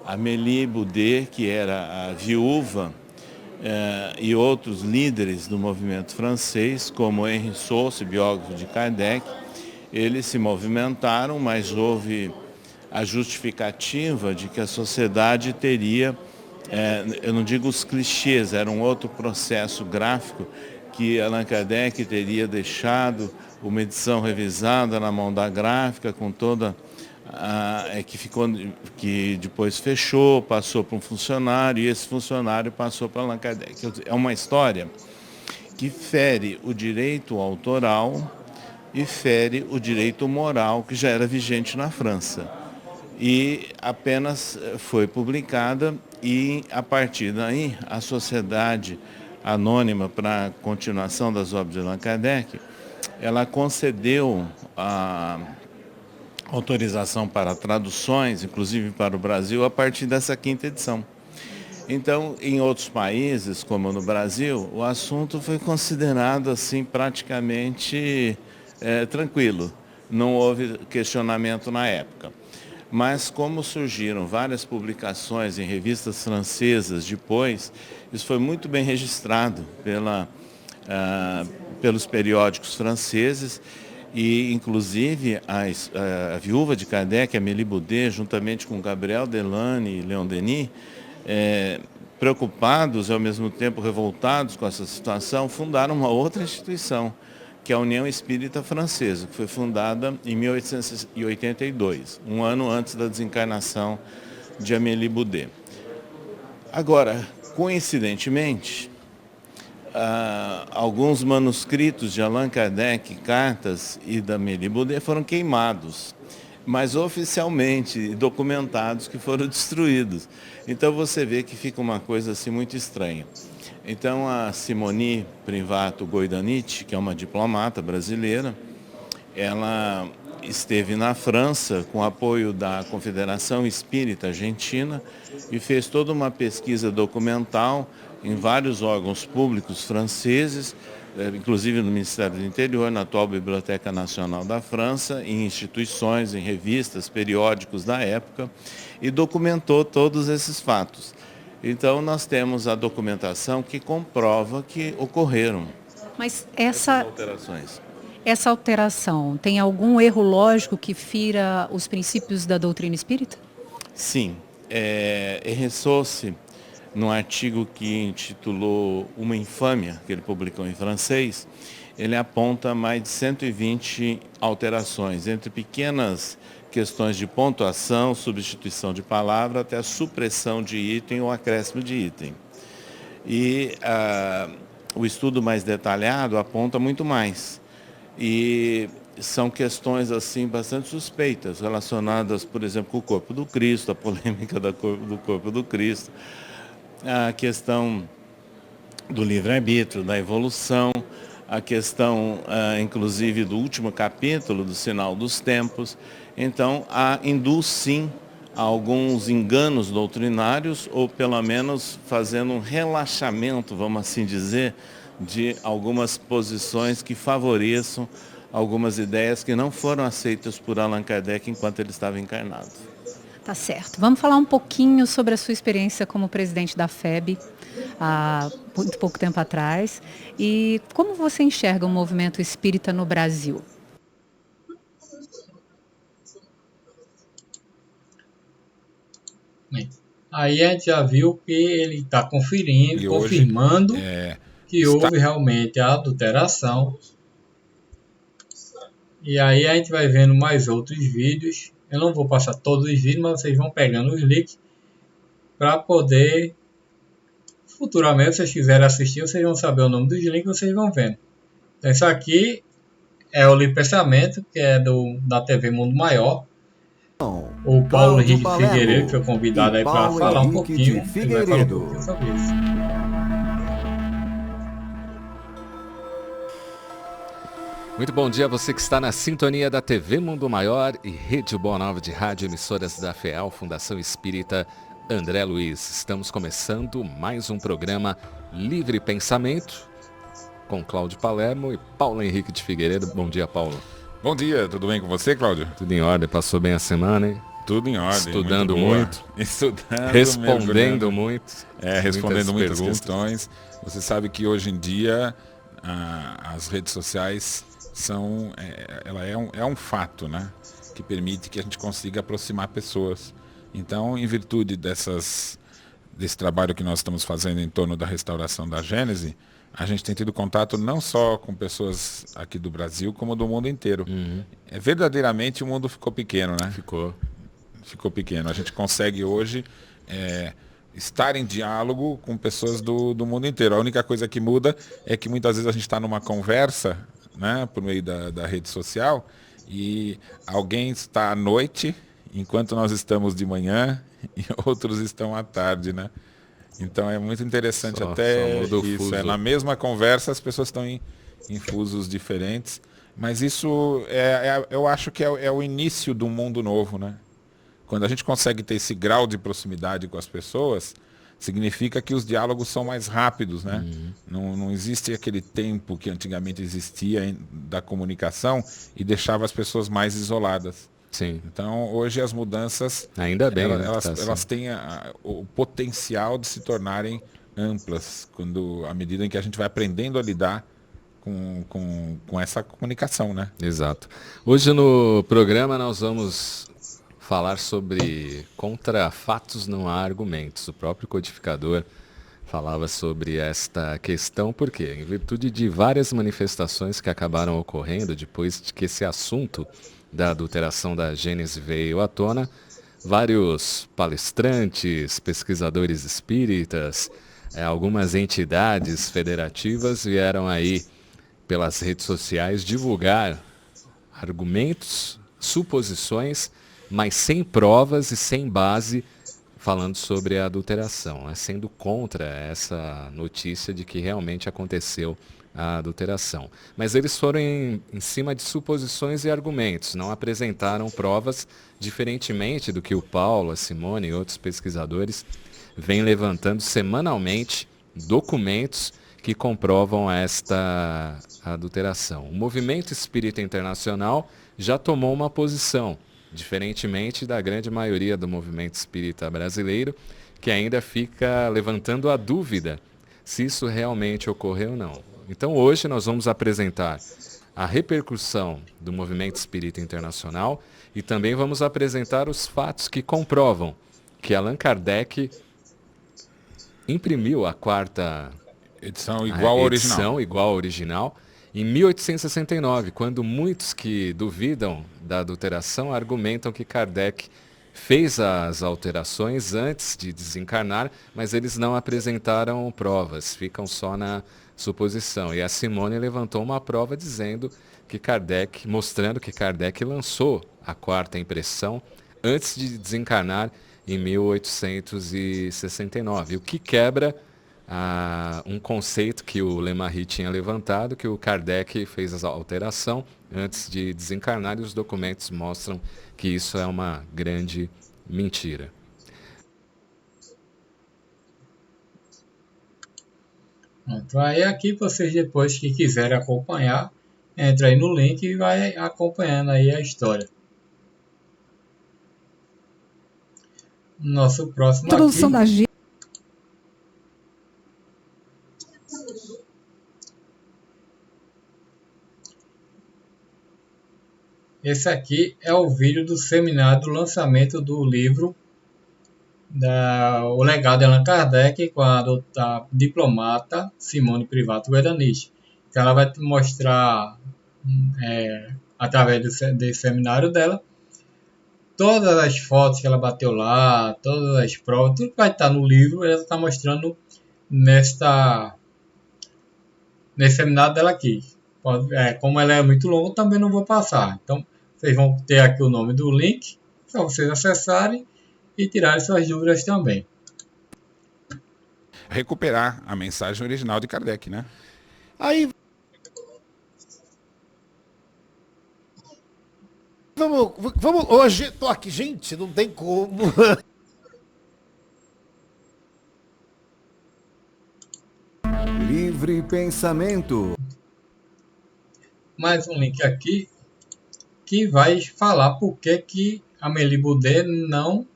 Amélie Boudet, que era a viúva, e outros líderes do movimento francês, como Henri Sauce, biógrafo de Kardec, eles se movimentaram, mas houve a justificativa de que a sociedade teria, eu não digo os clichês, era um outro processo gráfico, que Allan Kardec teria deixado uma edição revisada na mão da gráfica, com toda que depois fechou, passou para um funcionário, e esse funcionário passou para Allan Kardec. É uma história que fere o direito autoral e fere o direito moral que já era vigente na França. E apenas foi publicada, e a partir daí a Sociedade Anônima para a Continuação das Obras de Allan Kardec, ela concedeu a autorização para traduções, inclusive para o Brasil, a partir dessa 5ª edição. Então, em outros países, como no Brasil, o assunto foi considerado assim praticamente tranquilo. Não houve questionamento na época. Mas como surgiram várias publicações em revistas francesas depois, isso foi muito bem registrado pelos periódicos franceses, e inclusive a viúva de Kardec, Amélie Boudet, juntamente com Gabriel Delany e Leon Denis, preocupados e ao mesmo tempo revoltados com essa situação, fundaram uma outra instituição, que é a União Espírita Francesa, que foi fundada em 1882, um ano antes da desencarnação de Amélie Boudet. Agora, coincidentemente, alguns manuscritos de Allan Kardec, cartas e da Amélie Boudet foram queimados, mas oficialmente documentados que foram destruídos. Então você vê que fica uma coisa assim muito estranha. Então a Simone Privato Goidanit, que é uma diplomata brasileira, ela esteve na França com apoio da Confederação Espírita Argentina e fez toda uma pesquisa documental em vários órgãos públicos franceses, inclusive no Ministério do Interior, na atual Biblioteca Nacional da França, em instituições, em revistas, periódicos da época, e documentou todos esses fatos. Então, nós temos a documentação que comprova que ocorreram Mas essas alterações. essa alteração tem algum erro lógico que fira os princípios da doutrina espírita? Sim, Ressousse, num artigo que intitulou Uma Infâmia, que ele publicou em francês, ele aponta mais de 120 alterações, entre pequenas questões de pontuação, substituição de palavra, até a supressão de item ou acréscimo de item. E o estudo mais detalhado aponta muito mais. E são questões assim bastante suspeitas, relacionadas, por exemplo, com o corpo do Cristo, a polêmica do corpo do Cristo, a questão do livre-arbítrio, da evolução, a questão, inclusive, do último capítulo do Sinal dos Tempos. Então, induz sim a alguns enganos doutrinários, ou pelo menos fazendo um relaxamento, vamos assim dizer, de algumas posições que favoreçam algumas ideias que não foram aceitas por Allan Kardec enquanto ele estava encarnado. Tá certo. Vamos falar um pouquinho sobre a sua experiência como presidente da FEB, há muito pouco tempo atrás. E como você enxerga o movimento espírita no Brasil? Aí a gente já viu que ele está conferindo, confirmando que houve realmente a adulteração. E aí a gente vai vendo mais outros vídeos. Eu não vou passar todos os vídeos, mas vocês vão pegando os links para poder, futuramente, se vocês quiserem assistir, vocês vão saber o nome dos links, vocês vão vendo. Então isso aqui é o Livre Pensamento, que é da TV Mundo Maior. O Paulo Henrique Figueiredo, que foi convidado aí para falar um pouquinho. Ele vai falar um pouquinho sobre isso. Muito bom dia a você que está na sintonia da TV Mundo Maior e Rede Boa Nova de Rádio, emissoras da FEAL, Fundação Espírita André Luiz. Estamos começando mais um programa Livre Pensamento com Cláudio Palermo e Paulo Henrique de Figueiredo. Bom dia, Paulo. Bom dia, tudo bem com você, Cláudio? Tudo em ordem, passou bem a semana, hein? Tudo em ordem. Estudando muito. Estudando, respondendo muito. Respondendo muitas questões. Você sabe que hoje em dia as redes sociais é um fato, né? Que permite que a gente consiga aproximar pessoas. Então, em virtude desse trabalho que nós estamos fazendo em torno da restauração da Gênese, a gente tem tido contato não só com pessoas aqui do Brasil, como do mundo inteiro. Uhum. Verdadeiramente o mundo ficou pequeno, né? Ficou pequeno. A gente consegue hoje estar em diálogo com pessoas do mundo inteiro. A única coisa que muda é que muitas vezes a gente está numa conversa, né, por meio da rede social, e alguém está à noite, enquanto nós estamos de manhã, e outros estão à tarde, né? Então é muito interessante até isso. Na mesma conversa as pessoas estão em fusos diferentes, mas isso eu acho que é o início de um mundo novo, né? Quando a gente consegue ter esse grau de proximidade com as pessoas, significa que os diálogos são mais rápidos, né? Uhum. Não existe aquele tempo que antigamente existia da comunicação e deixava as pessoas mais isoladas. Sim. Então, hoje as mudanças, ainda bem, elas têm o potencial de se tornarem amplas, à medida em que a gente vai aprendendo a lidar com essa comunicação, né? Exato. Hoje no programa nós vamos falar sobre contra fatos não há argumentos. O próprio codificador falava sobre esta questão, porque em virtude de várias manifestações que acabaram ocorrendo depois de que esse assunto da adulteração da Gênese veio à tona, vários palestrantes, pesquisadores espíritas, algumas entidades federativas vieram aí pelas redes sociais divulgar argumentos, suposições, mas sem provas e sem base, falando sobre a adulteração, sendo contra essa notícia de que realmente aconteceu a adulteração. Mas eles foram em cima de suposições e argumentos, não apresentaram provas, diferentemente do que o Paulo, a Simone e outros pesquisadores vêm levantando semanalmente documentos que comprovam esta adulteração. O Movimento Espírita Internacional já tomou uma posição, diferentemente da grande maioria do movimento espírita brasileiro, que ainda fica levantando a dúvida se isso realmente ocorreu ou não. Então hoje nós vamos apresentar a repercussão do Movimento Espírita Internacional e também vamos apresentar os fatos que comprovam que Allan Kardec imprimiu a quarta edição igual ao original em 1869, quando muitos que duvidam da adulteração argumentam que Kardec fez as alterações antes de desencarnar, mas eles não apresentaram provas, ficam só na suposição. E a Simone levantou uma prova dizendo que Kardec, mostrando que Kardec lançou a quarta impressão antes de desencarnar em 1869, o que quebra um conceito que o Lemarie tinha levantado, que o Kardec fez a alteração antes de desencarnar, e os documentos mostram que isso é uma grande mentira. Então aí aqui vocês depois que quiserem acompanhar, entra aí no link e vai acompanhando aí a história. Nosso próximo Introdução da G. Esse aqui é o vídeo do seminário do lançamento do livro O Legado de Allan Kardec com a diplomata Simone Privato Guaranis. Então ela vai te mostrar, através desse seminário dela, todas as fotos que ela bateu lá, todas as provas, tudo que vai estar no livro, ela está mostrando nesse seminário dela aqui. Como ela é muito longa, também não vou passar. Então, vocês vão ter aqui o nome do link, para vocês acessarem e tirarem suas dúvidas também. Recuperar a mensagem original de Kardec, né? Aí... Vamos, hoje tô aqui, gente, não tem como. Livre pensamento. Mais um link aqui que vai falar por que Amélie Boudet não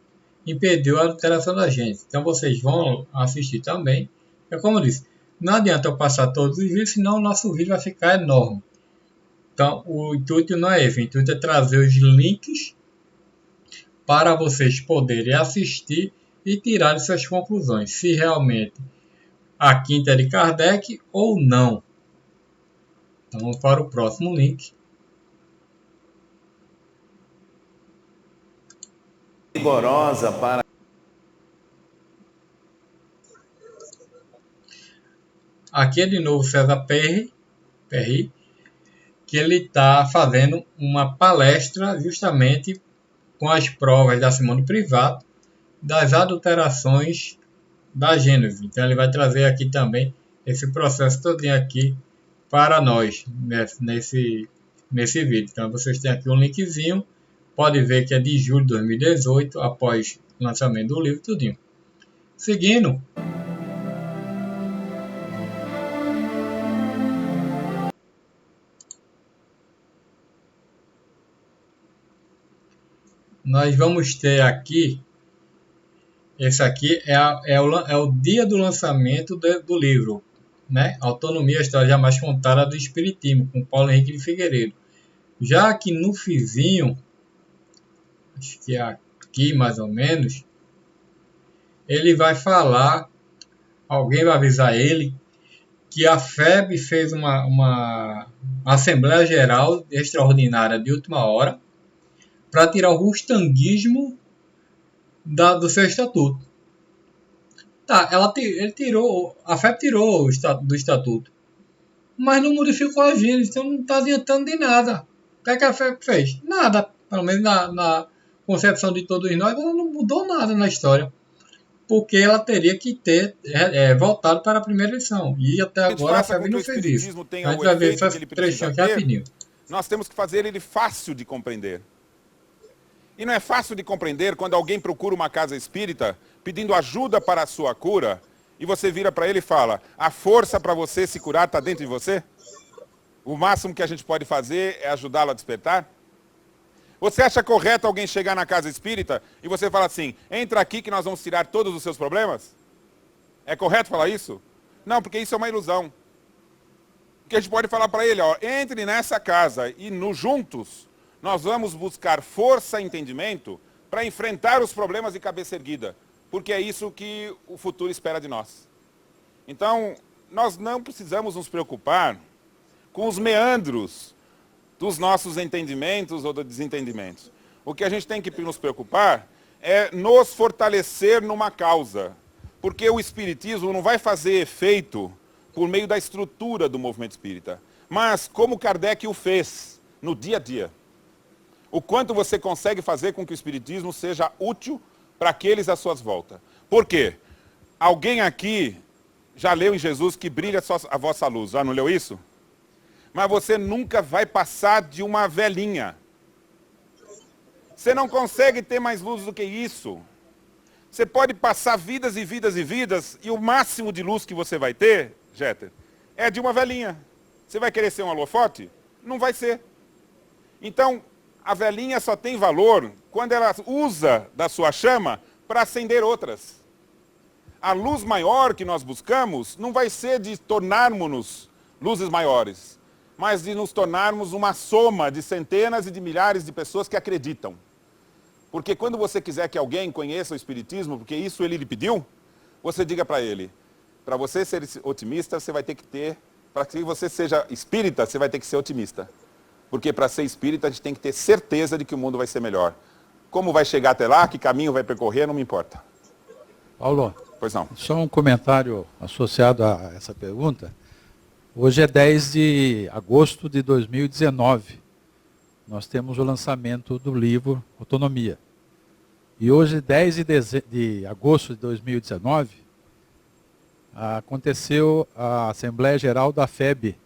impediu a alteração da gente. Então vocês vão assistir também. É como eu disse, não adianta eu passar todos os vídeos, senão o nosso vídeo vai ficar enorme. Então, o intuito não é esse, o intuito é trazer os links para vocês poderem assistir e tirar suas conclusões, se realmente a quinta é de Kardec ou não. Então, vamos para o próximo link. Rigorosa para... Aqui é de novo César Perry, que ele está fazendo uma palestra justamente com as provas da Simone Privato das adulterações da Gênese. Então ele vai trazer aqui também esse processo todinho aqui para nós nesse vídeo. Então vocês têm aqui um linkzinho, pode ver que é de julho de 2018, após o lançamento do livro, tudinho. Seguindo, nós vamos ter aqui, esse aqui é o dia do lançamento do livro, né? Autonomia, a história jamais contada do Espiritismo, com Paulo Henrique de Figueiredo. Já aqui no fizinho, acho que é aqui mais ou menos, ele vai falar, alguém vai avisar ele, que a FEB fez uma Assembleia Geral Extraordinária de última hora, para tirar o rustanguismo do seu estatuto. Tá, a FEB tirou do estatuto, mas não modificou a Gênese, então não está adiantando de nada. O que a FEB fez? Nada, pelo menos na concepção de todos nós, ela não mudou nada na história, porque ela teria que ter voltado para a primeira edição, e até agora a FEB não fez isso. A gente vai ver esse trechinho aqui rapidinho. Nós temos que fazer ele fácil de compreender. E não é fácil de compreender quando alguém procura uma casa espírita pedindo ajuda para a sua cura e você vira para ele e fala, a força para você se curar está dentro de você? O máximo que a gente pode fazer é ajudá-lo a despertar? Você acha correto alguém chegar na casa espírita e você fala assim, entra aqui que nós vamos tirar todos os seus problemas? É correto falar isso? Não, porque isso é uma ilusão. Porque a gente pode falar para ele, ó, entre nessa casa e juntos nós vamos buscar força e entendimento para enfrentar os problemas de cabeça erguida. Porque é isso que o futuro espera de nós. Então, nós não precisamos nos preocupar com os meandros dos nossos entendimentos ou dos desentendimentos. O que a gente tem que nos preocupar é nos fortalecer numa causa. Porque o espiritismo não vai fazer efeito por meio da estrutura do movimento espírita. Mas como Kardec o fez no dia a dia. O quanto você consegue fazer com que o espiritismo seja útil para aqueles à sua volta. Por quê? Alguém aqui já leu em Jesus que brilha a vossa luz. Já não leu isso? Mas você nunca vai passar de uma velhinha. Você não consegue ter mais luz do que isso. Você pode passar vidas e vidas e vidas, e o máximo de luz que você vai ter, Jeter, é de uma velhinha. Você vai querer ser um holofote? Não vai ser. Então, a velhinha só tem valor quando ela usa da sua chama para acender outras. A luz maior que nós buscamos não vai ser de tornarmos-nos luzes maiores, mas de nos tornarmos uma soma de centenas e de milhares de pessoas que acreditam. Porque quando você quiser que alguém conheça o Espiritismo, porque isso ele lhe pediu, você diga para ele, para você ser otimista, você vai ter que ter, para que você seja espírita, você vai ter que ser otimista. Porque para ser espírita, a gente tem que ter certeza de que o mundo vai ser melhor. Como vai chegar até lá, que caminho vai percorrer, não me importa. Paulo, pois não. Só um comentário associado a essa pergunta. Hoje é 10 de agosto de 2019. Nós temos o lançamento do livro Autonomia. E hoje, 10 de agosto de 2019, aconteceu a Assembleia Geral da FEB,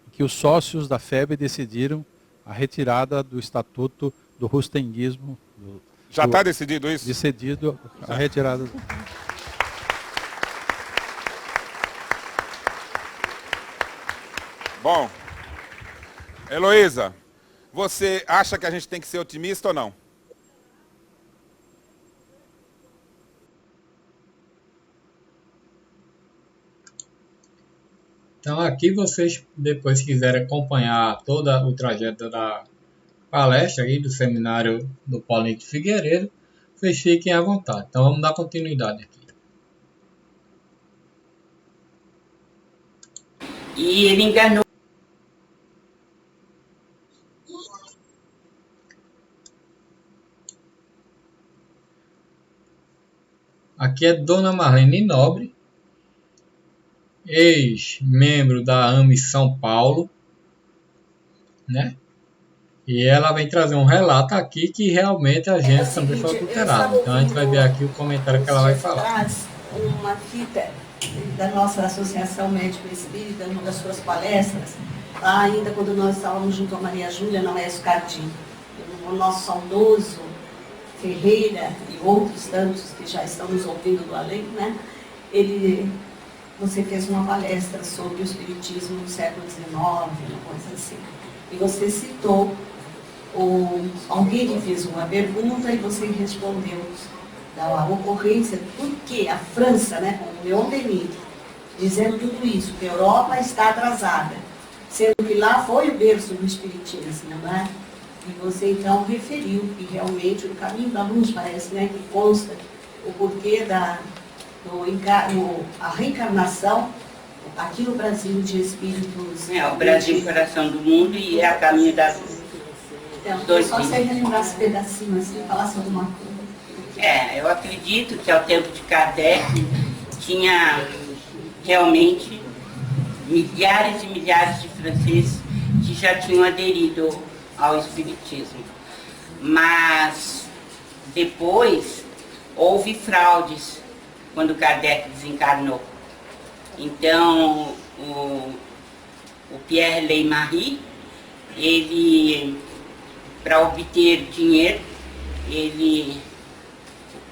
em que os sócios da FEB decidiram a retirada do Estatuto do Rustenguismo. Já está decidido isso? Decidido a retirada. Bom, Heloísa, você acha que a gente tem que ser otimista ou não? Então aqui vocês depois quiserem acompanhar todo o trajeto da palestra aí do seminário do Paulinho de Figueiredo, vocês fiquem à vontade. Então vamos dar continuidade aqui. E ele enganou. Aqui é Dona Marlene Nobre, ex-membro da AME São Paulo, né? E ela vem trazer um relato aqui que realmente a gente também foi adulterado. Então a gente vai ver aqui o comentário que ela vai falar. Traz uma fita da nossa Associação Médico Espírita, numa das suas palestras, lá ainda quando nós estávamos junto a Maria Júlia, na Maestro Cardim, o nosso saudoso Ferreira e outros tantos que já estão nos ouvindo do além, né? Você fez uma palestra sobre o Espiritismo do século XIX, uma coisa assim. E você citou, alguém lhe fez uma pergunta e você respondeu da ocorrência, porque a França, né, com o Leon Denis, dizendo tudo isso, que a Europa está atrasada, sendo que lá foi o berço do Espiritismo, né? E você então referiu que realmente o caminho da luz parece, né, que consta o porquê a reencarnação aqui no Brasil de espíritos. O Brasil, coração do mundo, e é a caminho da luz. Então, só você relembrar esse pedacinho assim, falasse alguma coisa. Eu acredito que ao tempo de Kardec tinha realmente milhares e milhares de franceses que já tinham aderido ao Espiritismo. Mas depois houve fraudes quando Kardec desencarnou. Então, o Pierre Leymarie, ele, para obter dinheiro, ele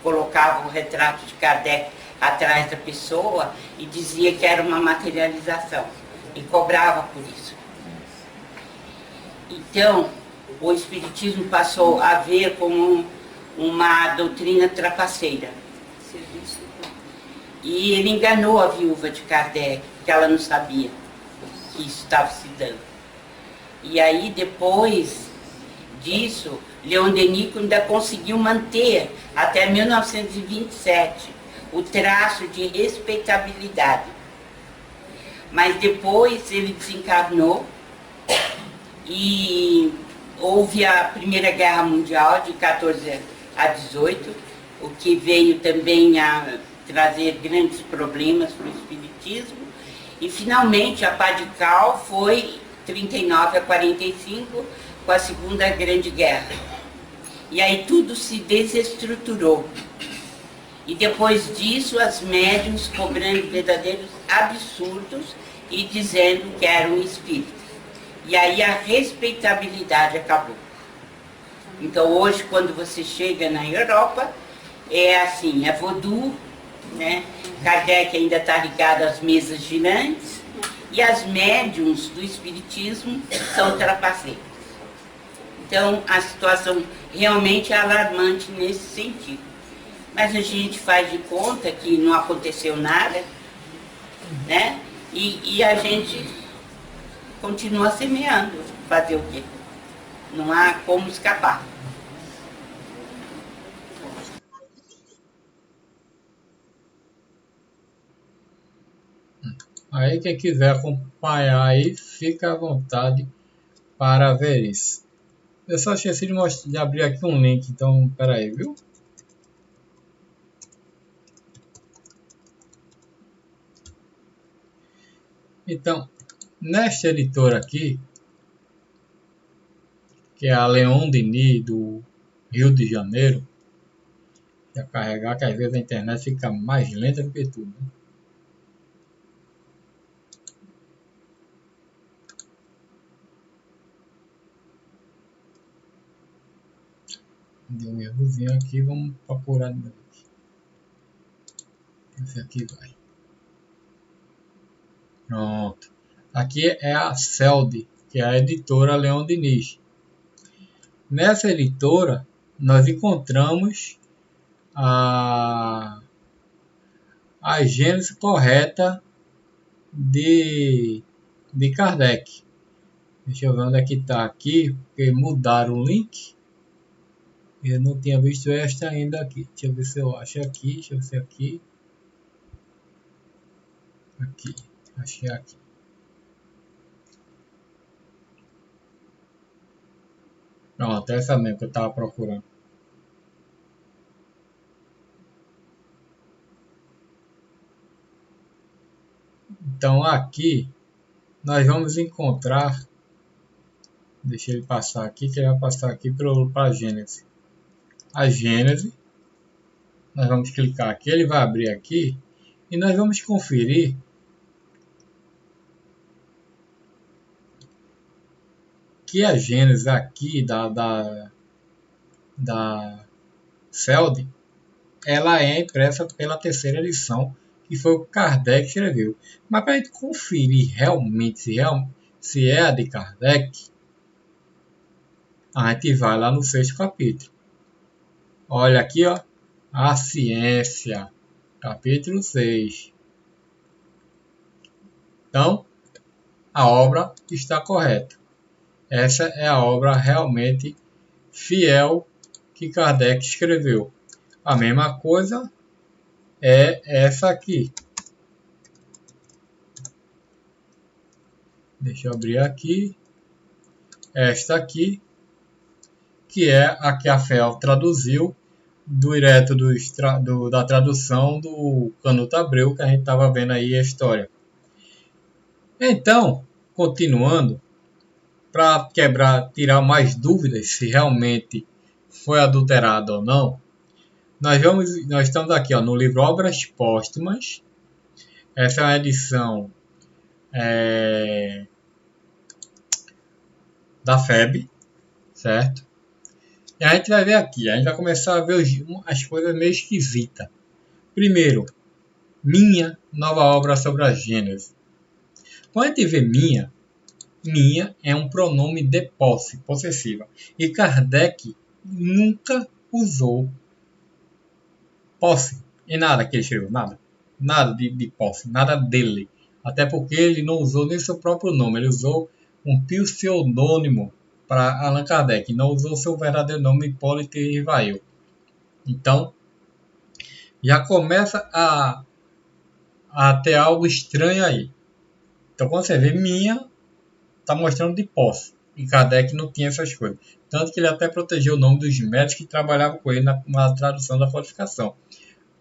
colocava o retrato de Kardec atrás da pessoa e dizia que era uma materialização e cobrava por isso. Então, o Espiritismo passou a ver como uma doutrina trapaceira. E ele enganou a viúva de Kardec, porque ela não sabia que isso estava se dando. E aí, depois disso, Leon Denis ainda conseguiu manter, até 1927, o traço de respeitabilidade. Mas depois ele desencarnou e houve a Primeira Guerra Mundial, de 14 a 18, o que veio também a trazer grandes problemas para o Espiritismo. E, finalmente, a pá de cal foi 39 a 45, com a Segunda Grande Guerra. E aí tudo se desestruturou. E depois disso, as médiuns cobrando verdadeiros absurdos e dizendo que eram espíritas. E aí a respeitabilidade acabou. Então hoje, quando você chega na Europa, é assim, é voodoo, né? Kardec ainda está ligado às mesas girantes, e as médiuns do Espiritismo são trapaceiras. Então a situação realmente é alarmante nesse sentido. Mas a gente faz de conta que não aconteceu nada, né? E a gente continua semeando. Fazer o quê? Não há como escapar. Aí quem quiser acompanhar aí, fica à vontade para ver isso. Eu só esqueci de abrir aqui um link, então peraí, viu? Então, nesta editora aqui, que é a Leon Denis do Rio de Janeiro, que é carregar, que às vezes a internet fica mais lenta do que tudo. Né? Deu um errozinho aqui, vamos procurar de novo. Esse aqui vai. Pronto. Aqui é a CELD, que é a editora Leon Denis. Nessa editora, nós encontramos a gênese correta de Kardec. Deixa eu ver onde é que está aqui, porque mudaram o link. Eu não tinha visto esta ainda aqui. Deixa eu ver se eu acho aqui. Deixa eu ver se é aqui. Aqui. Acho que é aqui. Pronto, essa mesmo que eu estava procurando. Então aqui nós vamos encontrar. Deixa ele passar aqui, que ele vai passar aqui para a Gênese. A Gênese. Nós vamos clicar aqui, ele vai abrir aqui. E nós vamos conferir que a Gênese aqui da CELD, ela é impressa pela terceira edição, que foi o que Kardec escreveu. Mas para a gente conferir realmente se é a de Kardec, a gente vai lá no 6º capítulo. Olha aqui, ó, a ciência, capítulo 6. Então, a obra está correta. Essa é a obra realmente fiel que Kardec escreveu. A mesma coisa é essa aqui. Deixa eu abrir aqui. Esta aqui, que é a que a FEL traduziu direto da tradução do Canuto Abreu, que a gente estava vendo aí a história. Então, continuando, para tirar mais dúvidas se realmente foi adulterado ou não, nós estamos aqui, ó, no livro Obras Póstumas. Essa é uma edição da FEB, certo? E a gente vai ver aqui, a gente vai começar a ver as coisas meio esquisitas. Primeiro, minha nova obra sobre a Gênese. Quando a gente vê minha é um pronome de posse, possessiva. E Kardec nunca usou posse em nada que ele escreveu, nada. Nada de posse, nada dele. Até porque ele não usou nem seu próprio nome, ele usou um pseudônimo para Allan Kardec, não usou seu verdadeiro nome, Hipólito Rivail. Então, já começa a ter algo estranho aí. Então, quando você vê minha, está mostrando de posse. E Kardec não tinha essas coisas. Tanto que ele até protegeu o nome dos médicos que trabalhavam com ele na tradução da codificação,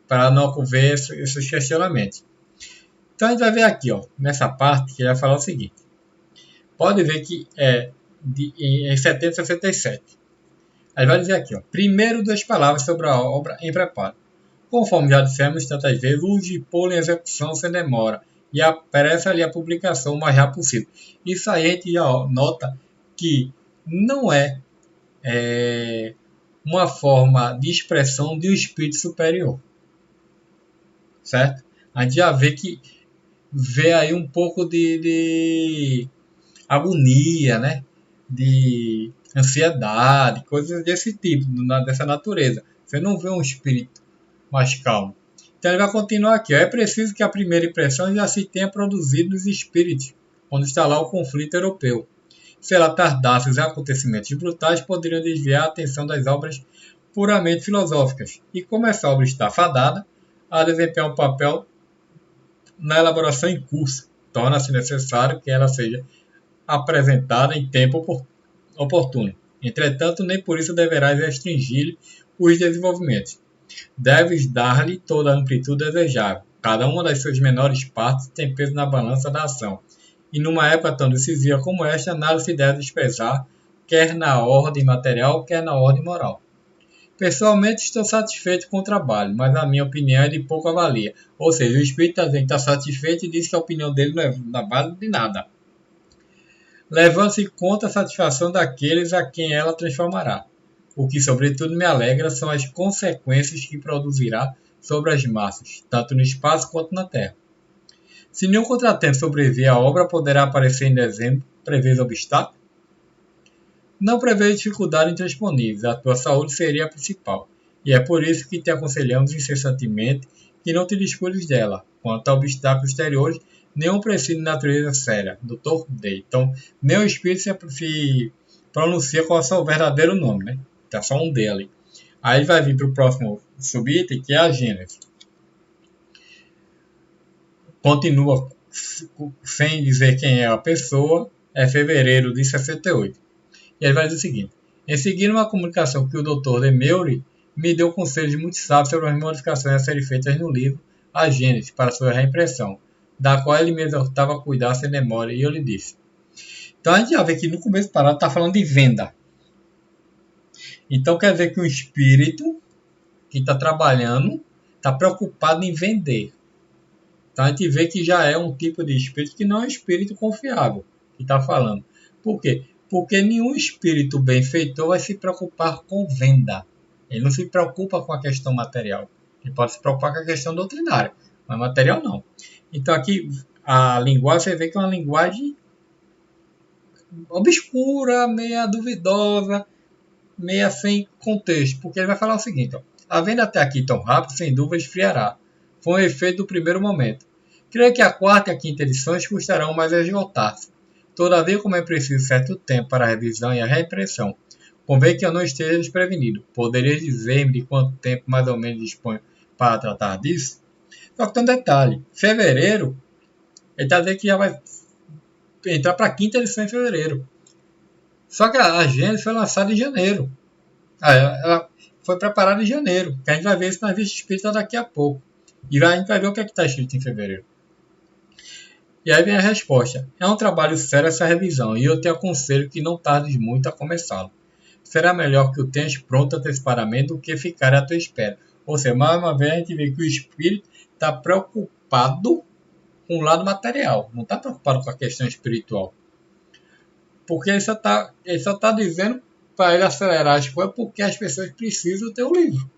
para não ocorrer esses questionamentos. Então, a gente vai ver aqui, ó, nessa parte, que ele vai falar o seguinte. Pode ver que é em 767. Aí vai dizer aqui, ó, primeiro 2 palavras sobre a obra em preparo. Conforme já dissemos tantas vezes, urge pô-la em execução sem demora e apressa-lhe a publicação o mais rápido possível. Isso aí a gente já nota que não é uma forma de expressão de um espírito superior. Certo? A gente já vê aí um pouco de agonia, né? De ansiedade, coisas desse tipo, dessa natureza. Você não vê um espírito mais calmo. Então ele vai continuar aqui. Ó. É preciso que a primeira impressão já se tenha produzido nos espíritos, quando está lá o conflito europeu. Se ela tardasse, os acontecimentos brutais poderiam desviar a atenção das obras puramente filosóficas. E como essa obra está fadada a desempenhar um papel na elaboração em curso, torna-se necessário que ela seja apresentada em tempo oportuno. Entretanto, nem por isso deverás restringir-lhe os desenvolvimentos. Deves dar-lhe toda a amplitude desejável. Cada uma das suas menores partes tem peso na balança da ação. E numa época tão decisiva como esta, nada se deve desprezar, quer na ordem material, quer na ordem moral. Pessoalmente, estou satisfeito com o trabalho, mas a minha opinião é de pouca valia. Ou seja, o espírito está satisfeito e diz que a opinião dele não vale de nada. Levando-se em conta a satisfação daqueles a quem ela transformará. O que, sobretudo, me alegra são as consequências que produzirá sobre as massas, tanto no espaço quanto na terra. Se nenhum contratempo sobreviver à obra, poderá aparecer em dezembro, prevês obstáculo? Não prevês dificuldade intransponíveis, a tua saúde seria a principal, e é por isso que te aconselhamos incessantemente que não te descuides dela. Quanto a obstáculos exteriores, nenhum princípio de natureza séria, Dr. Day. Então, nem o espírito se pronuncia qual é o seu verdadeiro nome, né? Tá só um D ali. Aí vai vir para o próximo subitem, que é a Gênese. Continua sem dizer quem é a pessoa, é fevereiro de 68. E aí vai dizer o seguinte: em seguida uma comunicação que o Dr. de Meury me deu conselhos muito sábios sobre as modificações a serem feitas no livro A Gênese para sua reimpressão, da qual ele me exortava a cuidar sem demora, e eu lhe disse. Então a gente já vê que no começo do parágrafo está falando de venda. Então quer dizer que um espírito que está trabalhando está preocupado em vender. Então a gente vê que já é um tipo de espírito que não é um espírito confiável que está falando. Por quê? Porque nenhum espírito benfeitor vai se preocupar com venda. Ele não se preocupa com a questão material. Ele pode se preocupar com a questão doutrinária, mas material não. Então aqui a linguagem, você vê que é uma linguagem obscura, meia duvidosa, meia sem contexto. Porque ele vai falar o seguinte: ó, a venda até aqui tão rápido, sem dúvida, esfriará. Foi um efeito do primeiro momento. Creio que a quarta e a quinta edições custarão mais a esgotar-se. Todavia, como é preciso certo tempo para a revisão e a reimpressão, convém que eu não esteja desprevenido. Poderia dizer-me de quanto tempo mais ou menos disponho para tratar disso? Só que tem um detalhe. Fevereiro, ele está dizendo que já vai entrar para a quinta edição em fevereiro. Só que a Gênese foi lançada em janeiro. Ela foi preparada em janeiro. Que a gente vai ver isso na Revista Espírita daqui a pouco. E a gente vai ver o que está escrito em fevereiro. E aí vem a resposta. É um trabalho sério essa revisão, e eu te aconselho que não tardes muito a começá-lo. Será melhor que o tenhas pronto antecipadamente do que ficar à tua espera. Ou seja, mais uma vez a gente vê que o espírito está preocupado com o lado material, não está preocupado com a questão espiritual. Porque ele só está dizendo para ele acelerar as coisas porque as pessoas precisam ter o livro.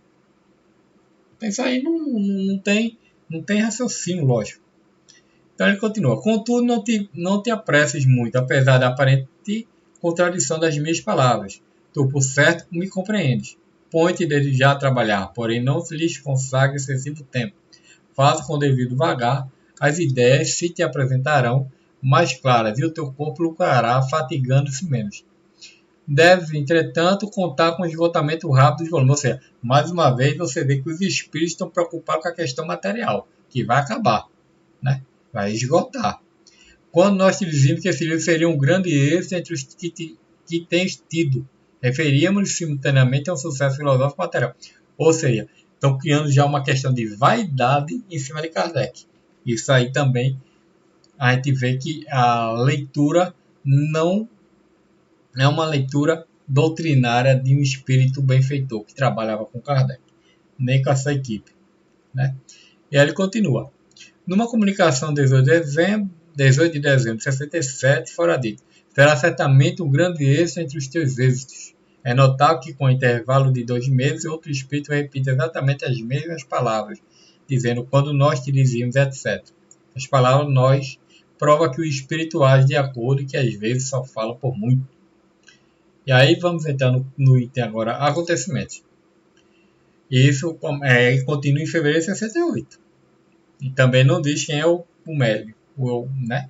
Então isso aí não tem Não tem raciocínio lógico. Então ele continua. Contudo, não te apresses muito, apesar da aparente contradição das minhas palavras. Tu, por certo, me compreendes. Põe-te desde já a trabalhar, porém não lhes consagre excessivo tempo. Faça com devido vagar, as ideias se te apresentarão mais claras e o teu corpo lucrará fatigando-se menos. Deves, entretanto, contar com o esgotamento rápido dos volumes. Ou seja, mais uma vez você vê que os espíritos estão preocupados com a questão material, que vai acabar, né? Vai esgotar. Quando nós te dizíamos que esse livro seria um grande êxito entre os que tens tido, referíamos simultaneamente a um sucesso filosófico material. Ou seja, estão criando já uma questão de vaidade em cima de Kardec. Isso aí também a gente vê que a leitura não é uma leitura doutrinária de um espírito benfeitor que trabalhava com Kardec, nem com essa equipe, né? E aí ele continua. Numa comunicação de 18 de dezembro de 67, fora dito, será certamente um grande êxito entre os teus êxitos. É notável que, com intervalo de 2 meses, outro espírito repita exatamente as mesmas palavras, dizendo quando nós te dizíamos, etc. As palavras nós prova que o espírito age de acordo e que às vezes só fala por muito. E aí vamos entrar no item agora, acontecimentos. Isso continua em fevereiro de 68. E também não diz quem é o médico, né?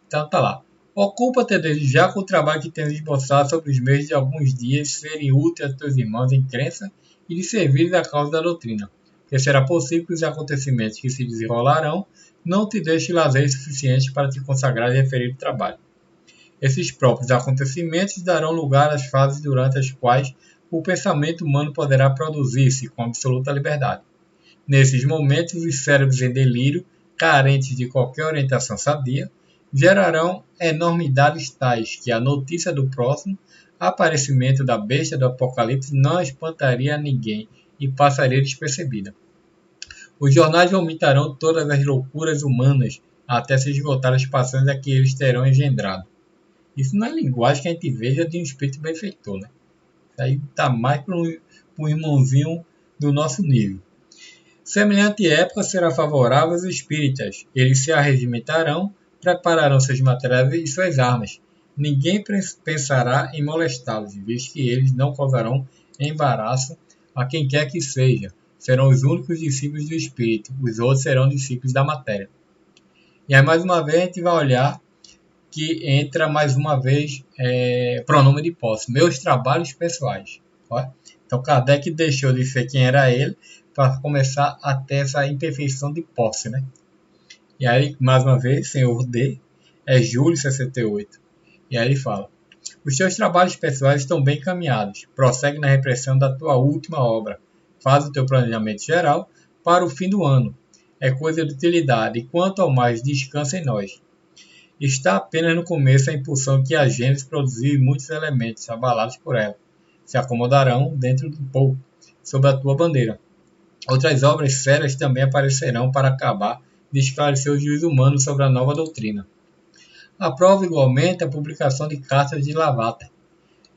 Então tá lá. Ocupa-te desde já com o trabalho que tens esboçado sobre os meios de alguns dias serem úteis a teus irmãos em crença e de servir a causa da doutrina, porque será possível que os acontecimentos que se desenrolarão não te deixem lazer suficiente para te consagrar e referir o trabalho. Esses próprios acontecimentos darão lugar às fases durante as quais o pensamento humano poderá produzir-se com absoluta liberdade. Nesses momentos, os cérebros em delírio, carentes de qualquer orientação sadia, gerarão enormidades tais que a notícia do próximo aparecimento da besta do Apocalipse não espantaria a ninguém e passaria despercebida. Os jornais vomitarão todas as loucuras humanas até se esgotar as passões a que eles terão engendrado. Isso não é linguagem que a gente veja de um espírito benfeitor, né? Isso aí está mais para um irmãozinho do nosso nível. Semelhante época será favorável aos espíritas. Eles se arregimentarão, prepararão seus materiais e suas armas. Ninguém pensará em molestá-los, visto que eles não causarão embaraço a quem quer que seja. Serão os únicos discípulos do espírito, os outros serão discípulos da matéria. E aí mais uma vez a gente vai olhar que entra mais uma vez pronome de posse, meus trabalhos pessoais. Ó. Então Kardec deixou de ser quem era ele para começar a ter essa imperfeição de posse, né? E aí, mais uma vez, senhor D, é julho de 68. E aí ele fala, os teus trabalhos pessoais estão bem encaminhados, prossegue na repressão da tua última obra, faz o teu planejamento geral para o fim do ano, é coisa de utilidade, e quanto ao mais, descansa em nós. Está apenas no começo a impulsão que a Gênesis produziu e muitos elementos, abalados por ela, se acomodarão dentro de pouco, sob a tua bandeira. Outras obras sérias também aparecerão para acabar de esclarecer o juízo humano sobre a nova doutrina. Aprova igualmente a publicação de cartas de Lavater.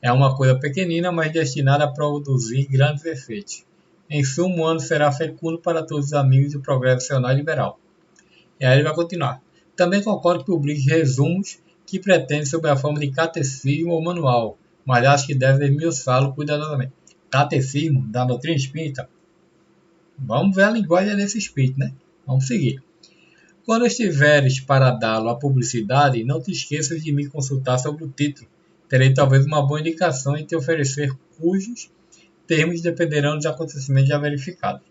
É uma coisa pequenina, mas destinada a produzir grandes efeitos. Em suma, o ano será fecundo para todos os amigos do progresso nacional e liberal. E aí ele vai continuar. Também concordo que publique resumos que pretendem sob a forma de catecismo ou manual, mas acho que deve esmiuçá-lo cuidadosamente. Catecismo da doutrina espírita? Vamos ver a linguagem desse espírito, né? Vamos seguir. Quando estiveres para dá-lo à publicidade, não te esqueças de me consultar sobre o título. Terei talvez uma boa indicação em te oferecer cujos termos dependerão dos acontecimentos já verificados.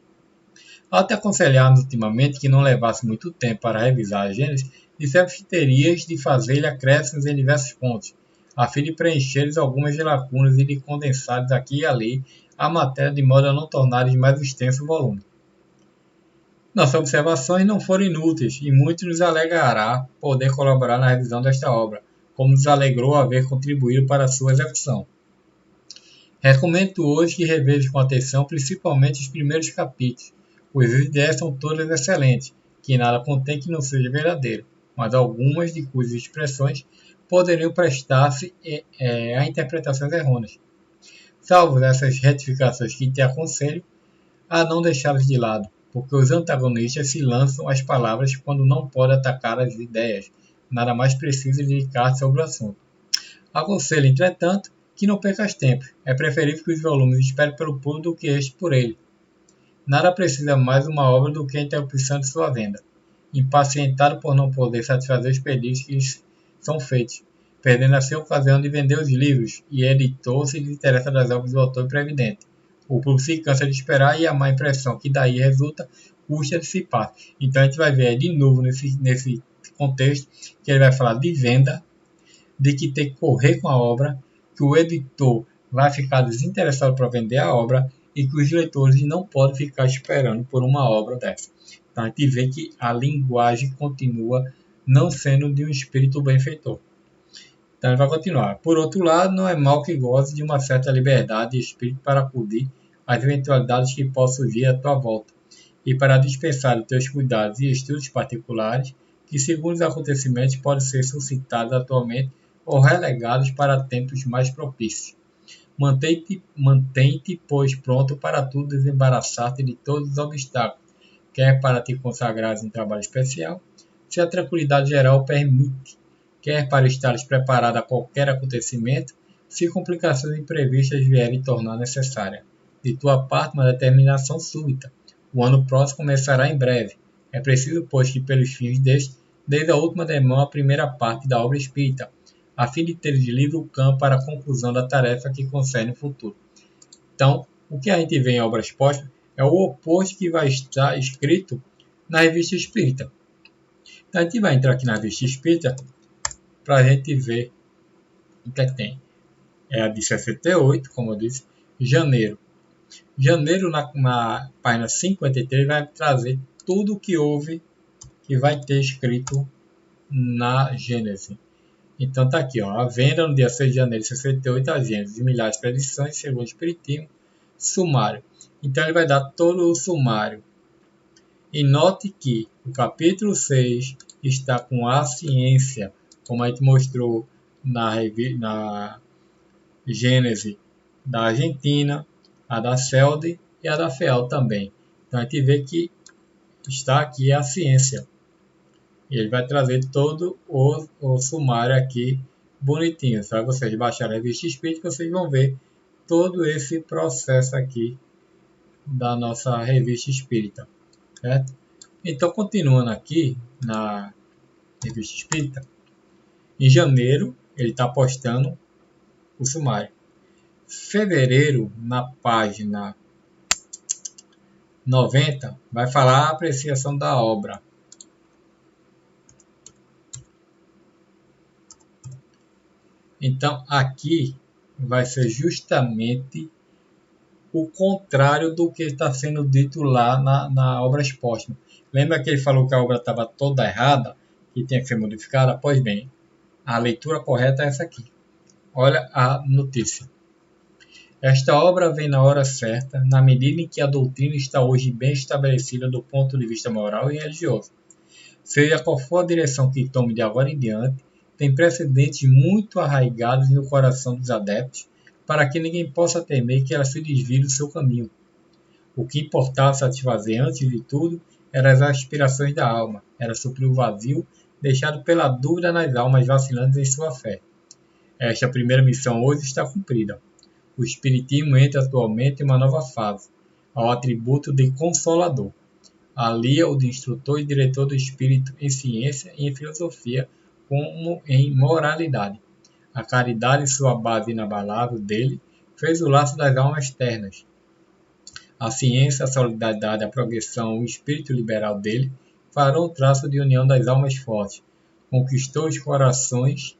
Ao te aconselharmos ultimamente que não levasse muito tempo para revisar a Gênesis, dissemos que terias de fazer-lhe acréscimos em diversos pontos, a fim de preencheres algumas lacunas e de condensares aqui e ali a matéria de modo a não tornares mais extenso o volume. Nossas observações não foram inúteis e muito nos alegrará poder colaborar na revisão desta obra, como nos alegrou haver contribuído para a sua execução. Recomendo hoje que reveja com atenção principalmente os primeiros capítulos, pois as ideias são todas excelentes, que nada contém que não seja verdadeiro, mas algumas de cujas expressões poderiam prestar-se a interpretações errôneas. Salvo essas retificações que te aconselho a não deixá-las de lado, porque os antagonistas se lançam às palavras quando não podem atacar as ideias. Nada mais precisa dedicar sobre o assunto. Aconselho, entretanto, que não percas tempo. É preferível que os volumes esperem pelo público do que este por ele. Nada precisa mais uma obra do que a interrupção de sua venda. Impacientado por não poder satisfazer os pedidos que lhes são feitos, perdendo assim a ocasião de vender os livros, e editor se desinteressa das obras do autor previdente. O público se cansa de esperar e a má impressão que daí resulta custa dissipar. Então a gente vai ver de novo nesse contexto que ele vai falar de venda, de que tem que correr com a obra, que o editor vai ficar desinteressado para vender a obra e que os leitores não podem ficar esperando por uma obra dessa. Então a gente vê que a linguagem continua não sendo de um espírito benfeitor. Então ele vai continuar. Por outro lado, não é mal que goze de uma certa liberdade de espírito para acudir às eventualidades que possam surgir à tua volta e para dispensar os teus cuidados e estudos particulares que, segundo os acontecimentos, podem ser suscitados atualmente ou relegados para tempos mais propícios. Mantém-te, pois, pronto para tudo, desembaraçar-te de todos os obstáculos, quer para te consagrares em trabalho especial, se a tranquilidade geral permite, quer para estares preparado a qualquer acontecimento, se complicações imprevistas vierem tornar necessária. De tua parte, uma determinação súbita. O ano próximo começará em breve. É preciso, pois, que pelos fins deste, desde a última demão a primeira parte da obra espírita, a fim de ter de livre o campo para a conclusão da tarefa que concerne o futuro. Então, o que a gente vê em obras postas é o oposto que vai estar escrito na Revista Espírita. Então, a gente vai entrar aqui na Revista Espírita para a gente ver o que tem. É a de 68, como eu disse, janeiro. Janeiro, na página 53, vai trazer tudo o que houve, que vai ter escrito na Gênese. Então está aqui, ó, a venda no dia 6 de janeiro de 68, a Gênese de milhares de predições, segundo o Espiritismo, sumário. Então ele vai dar todo o sumário. E note que o capítulo 6 está com a ciência, como a gente mostrou na Gênese da Argentina, a da CELD e a da FEAL também. Então a gente vê que está aqui a ciência. E ele vai trazer todo o sumário aqui bonitinho. Para vocês baixarem a Revista Espírita, vocês vão ver todo esse processo aqui da nossa Revista Espírita. Certo? Então, continuando aqui na Revista Espírita, em janeiro ele está postando o sumário. Fevereiro, na página 90, vai falar a apreciação da obra. Então, aqui vai ser justamente o contrário do que está sendo dito lá na obra póstuma. Lembra que ele falou que a obra estava toda errada, que tinha que ser modificada? Pois bem, a leitura correta é essa aqui. Olha a notícia. Esta obra vem na hora certa, na medida em que a doutrina está hoje bem estabelecida do ponto de vista moral e religioso. Seja qual for a direção que tome de agora em diante, tem precedentes muito arraigados no coração dos adeptos, para que ninguém possa temer que ela se desvie do seu caminho. O que importava satisfazer antes de tudo eram as aspirações da alma, era suprir o vazio deixado pela dúvida nas almas vacilantes em sua fé. Esta primeira missão hoje está cumprida. O Espiritismo entra atualmente em uma nova fase, ao atributo de Consolador. Alia o de instrutor e diretor do espírito em ciência e em filosofia, como em moralidade. A caridade, sua base inabalável dele, fez o laço das almas ternas. A ciência, a solidariedade, a progressão, o espírito liberal dele farão o traço de união das almas fortes. Conquistou os corações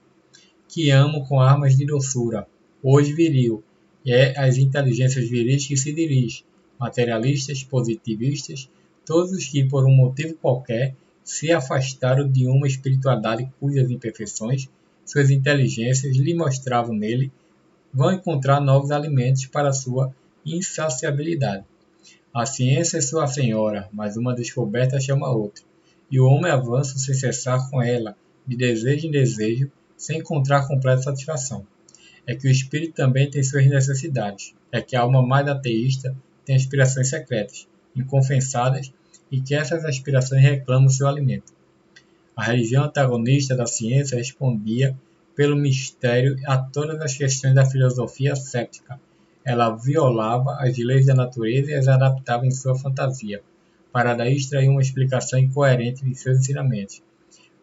que amam com armas de doçura. Hoje viril, e é às inteligências viris que se dirige, materialistas, positivistas, todos os que, por um motivo qualquer, se afastaram de uma espiritualidade cujas imperfeições, suas inteligências lhe mostravam nele, vão encontrar novos alimentos para sua insaciabilidade. A ciência é sua senhora, mas uma descoberta chama outra, e o homem avança sem cessar com ela, de desejo em desejo, sem encontrar completa satisfação. É que o espírito também tem suas necessidades, é que a alma mais ateísta tem aspirações secretas, inconfessadas, e que essas aspirações reclamam seu alimento. A religião antagonista da ciência respondia pelo mistério a todas as questões da filosofia céptica. Ela violava as leis da natureza e as adaptava em sua fantasia, para daí extrair uma explicação incoerente de seus ensinamentos.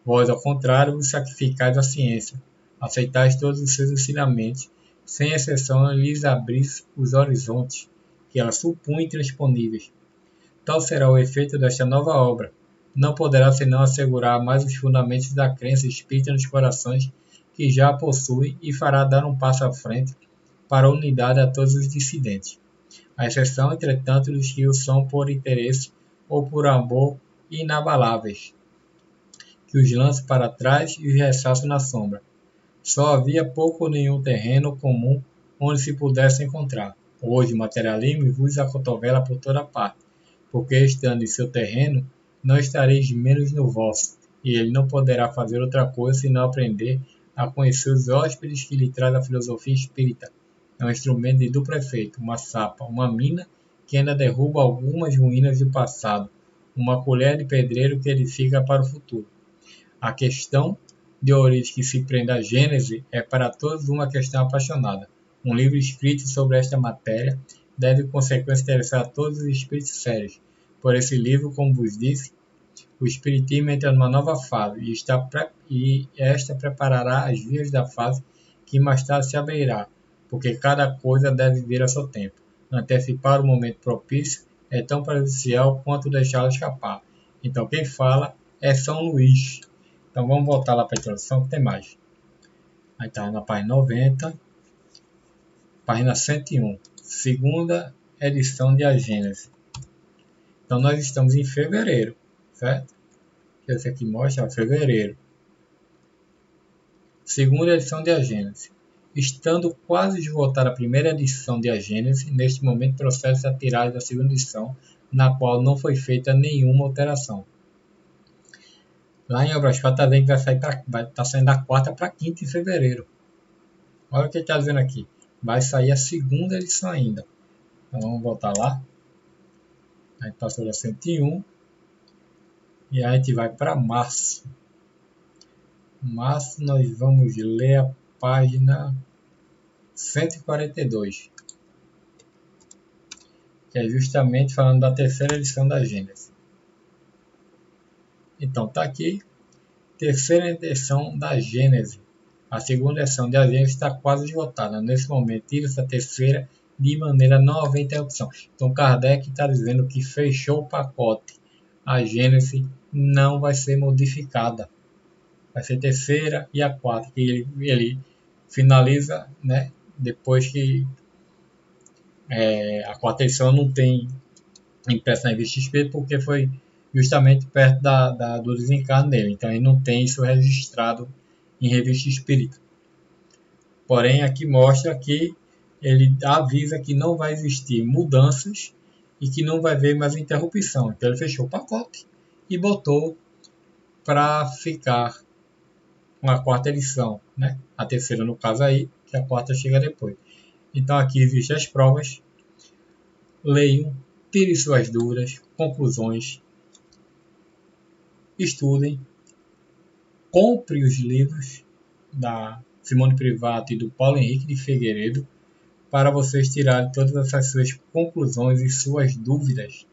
Vós, ao contrário, vos sacrificais à ciência, aceitais todos os seus ensinamentos, sem exceção lhes abris os horizontes, que ela supunha intransponíveis. Tal será o efeito desta nova obra. Não poderá senão assegurar mais os fundamentos da crença espírita nos corações que já a possuem e fará dar um passo à frente para a unidade a todos os dissidentes. A exceção, entretanto, dos que o são por interesse ou por amor inabaláveis, que os lançam para trás e os ressaçam na sombra. Só havia pouco ou nenhum terreno comum onde se pudesse encontrar. Hoje o materialismo vos acotovela por toda parte, porque estando em seu terreno, não estareis menos no vosso, e ele não poderá fazer outra coisa senão aprender a conhecer os hóspedes que lhe traz a filosofia espírita. É um instrumento de duplo efeito, uma sapa, uma mina que ainda derruba algumas ruínas do passado, uma colher de pedreiro que edifica para o futuro. A questão de origem que se prende à Gênese é para todos uma questão apaixonada. Um livro escrito sobre esta matéria deve, com consequência, interessar a todos os espíritos sérios. Por esse livro, como vos disse, o Espiritismo entra numa nova fase e esta preparará as vias da fase que mais tarde se abrirá, porque cada coisa deve vir a seu tempo. Antecipar o momento propício é tão prejudicial quanto deixá-lo escapar. Então quem fala é São Luís. Então vamos voltar lá para a introdução que tem mais. Aí está na página 90, página 101, segunda edição de A Gênese. Então nós estamos em fevereiro, certo? Esse aqui mostra fevereiro. Segunda edição de A Gênese. Estando quase esgotada a primeira edição de A Gênese, neste momento procede-se a tiragem da segunda edição, na qual não foi feita nenhuma alteração. Lá em Obras Quatro está dizendo que vai estar saindo da 4ª para 5ª de fevereiro. Olha o que ele está dizendo aqui. Vai sair a segunda edição ainda. Então vamos voltar lá. A gente passou da 101. E a gente vai para março. Março nós vamos ler a página 142. Que é justamente falando da terceira edição da Gênese. Então está aqui, terceira edição da Gênese. A segunda edição da Gênese está quase esgotada. Nesse momento, tira-se a terceira de maneira não haver interrupção. Então Kardec está dizendo que fechou o pacote. A Gênese não vai ser modificada. Vai ser a terceira e a 4ª. Que ele finaliza, né, depois que a 4ª edição não tem impressa na revista XP, porque foi justamente perto do desencarne dele. Então ele não tem isso registrado em revista espírita. Porém aqui mostra que ele avisa que não vai existir mudanças e que não vai haver mais interrupção. Então ele fechou o pacote e botou para ficar com a 4ª edição, né? A terceira no caso aí, que a 4ª chega depois. Então aqui existem as provas. Leiam, tirem suas dúvidas, conclusões, estudem, compre os livros da Simone Privato e do Paulo Henrique de Figueiredo para vocês tirarem todas essas suas conclusões e suas dúvidas.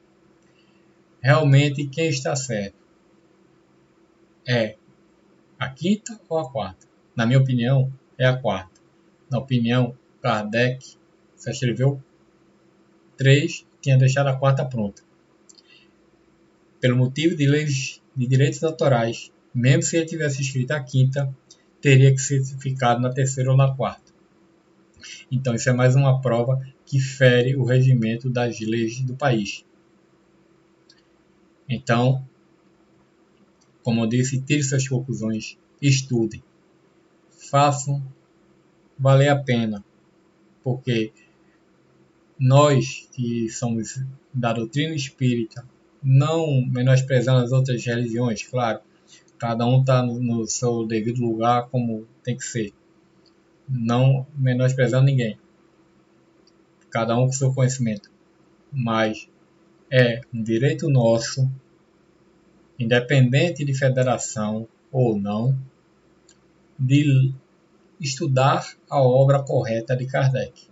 Realmente quem está certo é a 5ª ou a 4ª? Na minha opinião, é a 4ª. Na opinião, Kardec só escreveu 3, tinha deixado a 4ª pronta. Pelo motivo de leis de direitos autorais, mesmo se ele tivesse escrito a 5ª, teria que ser ficado na 3ª ou na 4ª. Então isso é mais uma prova que fere o regimento das leis do país. Então, como eu disse, tire suas conclusões, estudem, façam valer a pena, porque nós que somos da doutrina espírita, não menosprezando as outras religiões, claro, cada um está no seu devido lugar como tem que ser, não menosprezando ninguém, cada um com seu conhecimento, mas é um direito nosso independente de federação ou não, de estudar a obra correta de Kardec.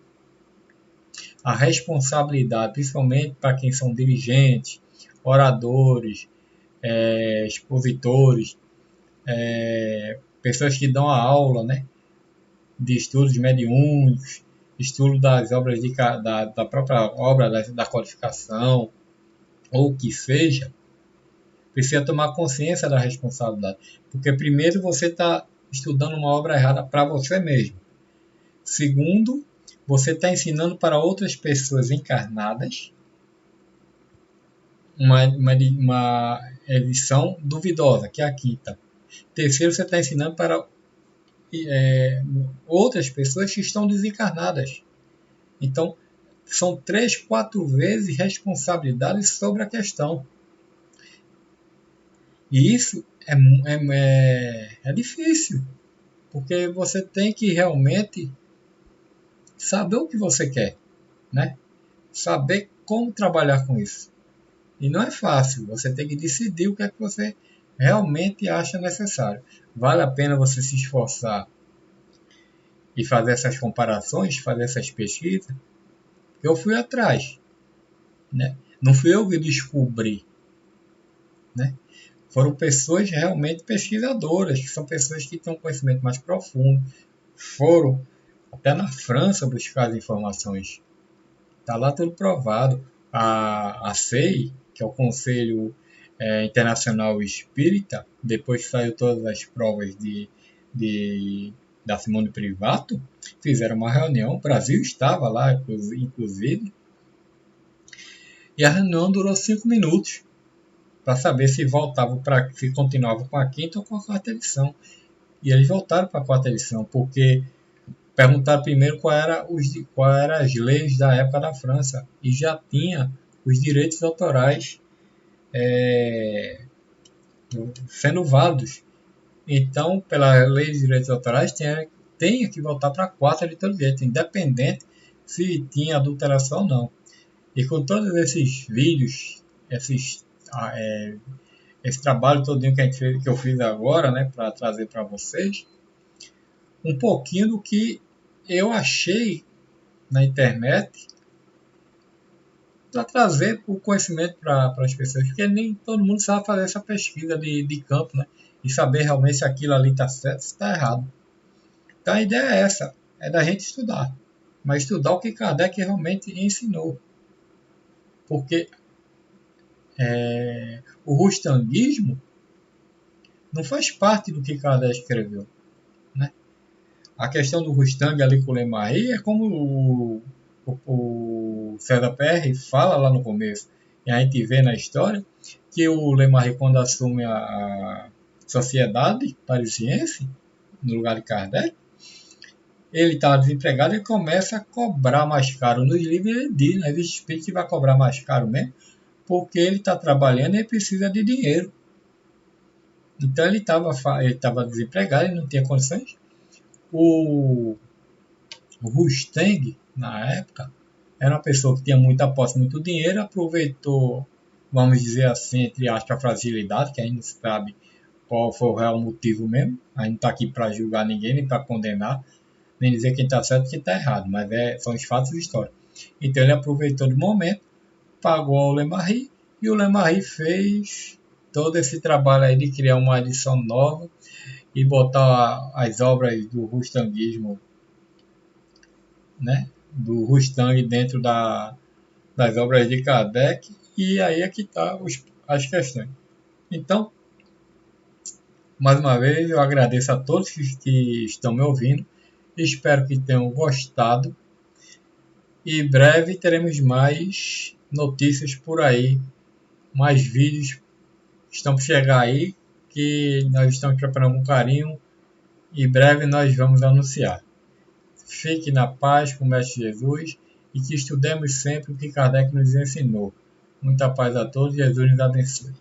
A responsabilidade, principalmente para quem são dirigentes, oradores, expositores, pessoas que dão a aula, né, de estudos mediúnicos, estudo das obras da própria obra da codificação, ou o que seja, precisa tomar consciência da responsabilidade. Porque primeiro você está estudando uma obra errada para você mesmo. Segundo, você está ensinando para outras pessoas encarnadas uma lição duvidosa, que é a quinta. Terceiro, você está ensinando para outras pessoas que estão desencarnadas. Então, são 3, 4 vezes responsabilidade sobre a questão. E isso é difícil, porque você tem que realmente saber o que você quer, né? Saber como trabalhar com isso. E não é fácil, você tem que decidir o que é que você realmente acha necessário. Vale a pena você se esforçar e fazer essas comparações, fazer essas pesquisas? Eu fui atrás, né? Não fui eu que descobri, né? Foram pessoas realmente pesquisadoras, que são pessoas que têm um conhecimento mais profundo, foram até na França buscar as informações. Está lá tudo provado. A CEI, que é o Conselho Internacional Espírita, depois que saiu todas as provas da Simone Privato, fizeram uma reunião, o Brasil estava lá, inclusive, e a reunião durou 5 minutos, para saber se se continuava com a quinta ou com a quarta edição. E eles voltaram para a quarta edição, porque perguntaram primeiro qual eram as leis da época da França, e já tinha os direitos autorais sendo válidos. Então, pela lei de direitos autorais, tem que voltar para a quarta de todo jeito, independente se tinha adulteração ou não. E com todos esses vídeos, esse trabalho todinho que eu fiz agora, né, para trazer para vocês um pouquinho do que eu achei na internet, para trazer o conhecimento para as pessoas, porque nem todo mundo sabe fazer essa pesquisa de campo, né, e saber realmente se aquilo ali está certo ou se está errado. Então a ideia é essa, é da gente estudar, mas estudar o que Kardec realmente ensinou, porque o rustanguismo não faz parte do que Kardec escreveu, né? A questão do Rustang ali com o Lemarie é como o César Perry fala lá no começo, e a gente vê na história que o Lemarie, quando assume a Sociedade Parisiense no lugar de Kardec, ele está desempregado e começa a cobrar mais caro nos livros. Ele diz, né, existe espírito que vai cobrar mais caro mesmo, porque ele está trabalhando e ele precisa de dinheiro. Então ele estava desempregado e não tinha condições. O Rustang, na época, era uma pessoa que tinha muita posse, muito dinheiro, aproveitou, vamos dizer assim, entre aspas, a fragilidade, que a gente não sabe qual foi o real motivo mesmo. A gente não está aqui para julgar ninguém, nem para condenar, nem dizer quem está certo e quem está errado, mas são os fatos históricos. Então ele aproveitou do momento, pagou ao Lemarie, e o Lemarie fez todo esse trabalho aí de criar uma edição nova e botar as obras do rustanguismo, né, do Rustang dentro das obras de Kardec, e aí é que está as questões. Então, mais uma vez, eu agradeço a todos que estão me ouvindo, espero que tenham gostado, e em breve teremos mais notícias por aí, mais vídeos estão para chegar aí, que nós estamos preparando com carinho, e em breve nós vamos anunciar. Fique na paz com o Mestre Jesus e que estudemos sempre o que Kardec nos ensinou. Muita paz a todos, Jesus nos abençoe.